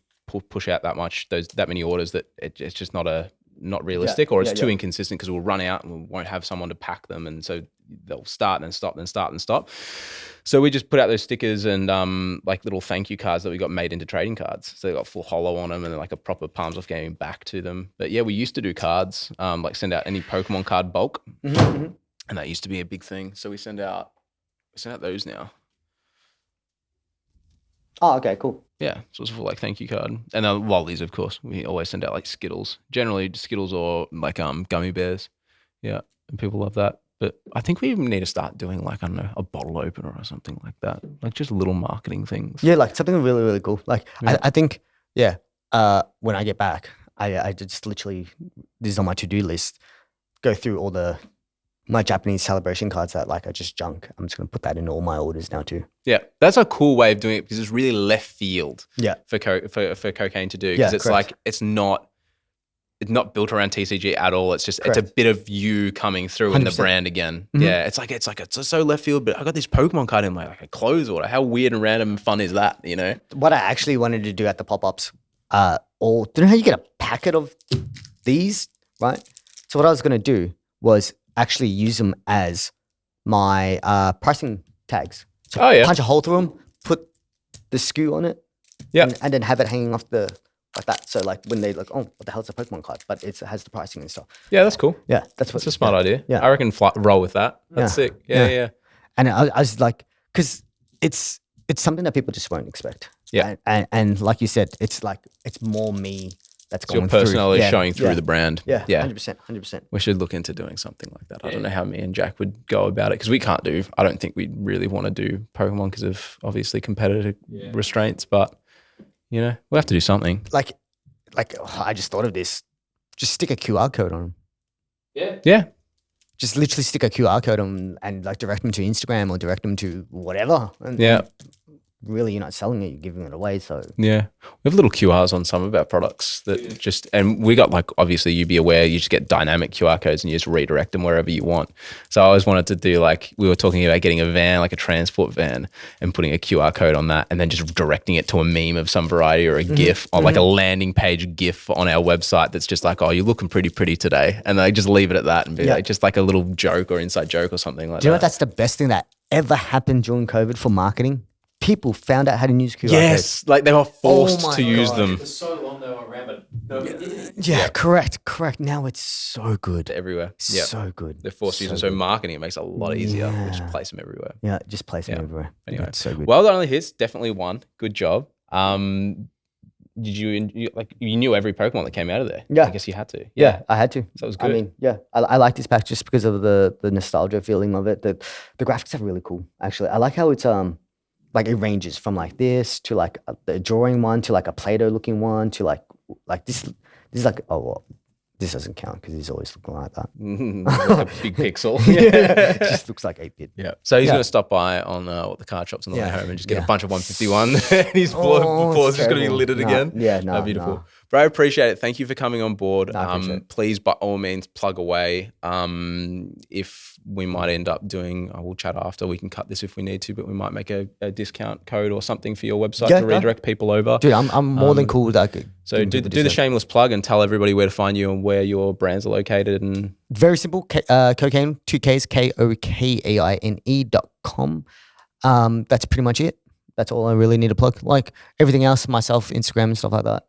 push out that many orders that it's just not realistic, or it's too inconsistent because we'll run out and we won't have someone to pack them, and so they'll start and then stop, then start and stop. So we just put out those stickers and like little thank you cards that we got made into trading cards. So they got full holo on them and then like a proper palms off gaming back to them. But yeah, we used to do cards, like send out any Pokemon card bulk, and that used to be a big thing. So we send out those now. Oh, okay, cool. Yeah, so it's a full like thank you card, and then lollies, of course. We always send out like Skittles, generally Skittles or like gummy bears. Yeah, and people love that. But I think we even need to start doing like, I don't know, a bottle opener or something like that, like just little marketing things. Yeah, like something really, really cool. Like I think, when I get back, I just literally, this is on my to-do list, go through all my Japanese celebration cards that like are just junk. I'm just going to put that in all my orders now too. Yeah, that's a cool way of doing it because it's really left field. Yeah. For Kokaine to do, because it's like it's not built around TCG at all. It's just it's a bit of you coming through 100%. In the brand again. Yeah, it's so left field. But I got this Pokemon card in like a clothes order. How weird and random and fun is that? You know. What I actually wanted to do at the pop-ups, do you know how you get a packet of these, right? So what I was going to do was actually use them as my pricing tags. So punch a hole through them, put the SKU on it, and then have it hanging off like that. So like when they like, oh, what the hell's a Pokemon card? But it has the pricing and stuff. Yeah, that's cool. Yeah, that's a smart idea. Yeah, I reckon roll with that. That's sick. Yeah. And I was like, because it's something that people just won't expect. Yeah, and like you said, it's more me. That's going your personality showing through the brand. Yeah, 100%. We should look into doing something like that. I don't know how me and Jack would go about it because I don't think we really want to do Pokemon because of obviously competitive restraints, but you know, we'll have to do something. Like I just thought of this. Just stick a QR code on them. Yeah. Just literally stick a QR code on them and like direct them to Instagram or direct them to whatever. And really, you're not selling it, you're giving it away. So yeah, we have little QRs on some of our products that and we got like, obviously you'd be aware, you just get dynamic QR codes and you just redirect them wherever you want. So I always wanted to do like, we were talking about getting a van, like a transport van, and putting a QR code on that and then just directing it to a meme of some variety or a GIF or like a landing page GIF on our website that's just like, oh, you're looking pretty today. And I just leave it at that and be like, just like a little joke or inside joke or something like that. Do you know what? That's the best thing that ever happened during COVID for marketing? People found out how to use QR codes. Like they were forced to use them. For so long they were around, but nobody did it. Yeah, correct. Now it's so good. Everywhere. So good. They're forced to use them. So marketing, it makes it a lot easier. We just place them everywhere. Yeah, just place them everywhere. Anyway, it's so good. Well done on the hits. Definitely won. Good job. Did you knew every Pokemon that came out of there? Yeah. I guess you had to. Yeah, I had to. So it was good. I mean, I like this pack just because of the nostalgia feeling of it. The graphics are really cool, actually. I like how it's like it ranges from like this to like the drawing one to like a Play-Doh looking one to like this. This is like, oh, well, this doesn't count because he's always looking like that. Like a big pixel. It just looks like 8-bit. Yeah. So he's going to stop by on the card shops on the way home and just get a bunch of 151 and his floor is just going to be littered again. Yeah, no. Beautiful. But I appreciate it. Thank you for coming on board. Please, by all means, plug away. If we might end up doing, we'll chat after. We can cut this if we need to, but we might make a discount code or something for your website to redirect people over. Dude, I'm more than cool with that. So do the shameless plug and tell everybody where to find you and where your brands are located. And very simple. Kokaine, 2Ks, KOKAINE.com. That's pretty much it. That's all I really need to plug. Like everything else, myself, Instagram and stuff like that.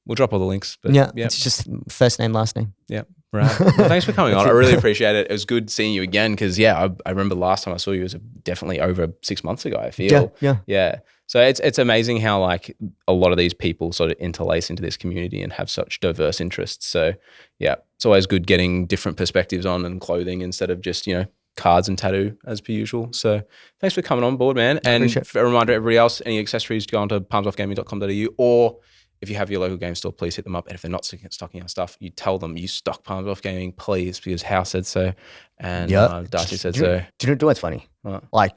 We'll drop all the links. But it's just first name, last name. Yeah, right. Well, thanks for coming on. I really appreciate it. It was good seeing you again because, I remember last time I saw you was definitely over 6 months ago, I feel. Yeah. So it's amazing how like a lot of these people sort of interlace into this community and have such diverse interests. So, it's always good getting different perspectives on and clothing instead of just, cards and tattoo as per usual. So thanks for coming on board, man. And for a reminder, everybody else, any accessories, go on to palmsoffgaming.com.au, or if you have your local game store, please hit them up. And if they're not stocking our stuff, you tell them you stock Palms Off Gaming, please, because Hao said so, and Darcy said so. Do you know what's funny? Like,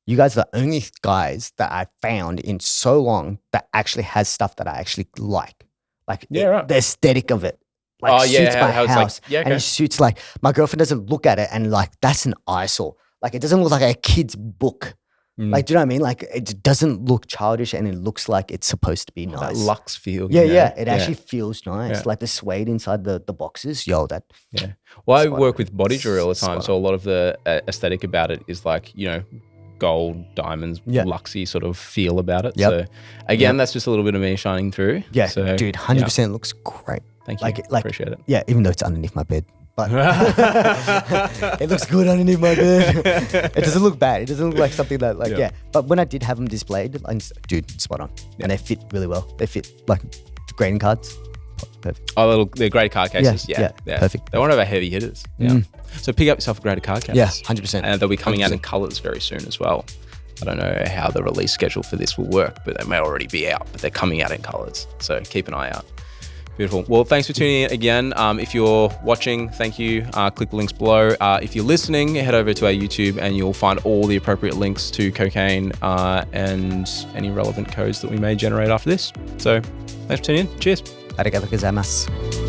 you guys are the only guys that I found in so long that actually has stuff that I actually like. Like the aesthetic of it. Like suits my house. Like, and it suits, like, my girlfriend doesn't look at it and like, that's an eyesore. Like, it doesn't look like a kid's book. Like, do you know what I mean? Like, it doesn't look childish and it looks like it's supposed to be nice. That luxe feel. Yeah. It actually feels nice. Yeah. Like the suede inside the boxes. Well, I work with body jewelry all the time. So a lot of the aesthetic about it is like, you know, gold, diamonds, luxy sort of feel about it. So again, that's just a little bit of me shining through. Yeah, so, dude, 100% looks great. Thank you. Like, appreciate it. Yeah, even though it's underneath my bed. But it looks good underneath my bed. It doesn't look bad. It doesn't look like something that But when I did have them displayed, dude, spot on. And they fit really well. They fit like grading cards. Perfect. Oh, they're graded card cases. Yeah. Perfect. They're one of our heavy hitters. Yeah. So pick up yourself a graded card case. Yeah, 100%. And they'll be coming out in colours very soon as well. I don't know how the release schedule for this will work, but they may already be out, but they're coming out in colours. So keep an eye out. Beautiful. Well, thanks for tuning in again. If you're watching, thank you. Click the links below. If you're listening, head over to our YouTube and you'll find all the appropriate links to Kokaine and any relevant codes that we may generate after this. So thanks for tuning in. Cheers. Arigatou gozaimasu.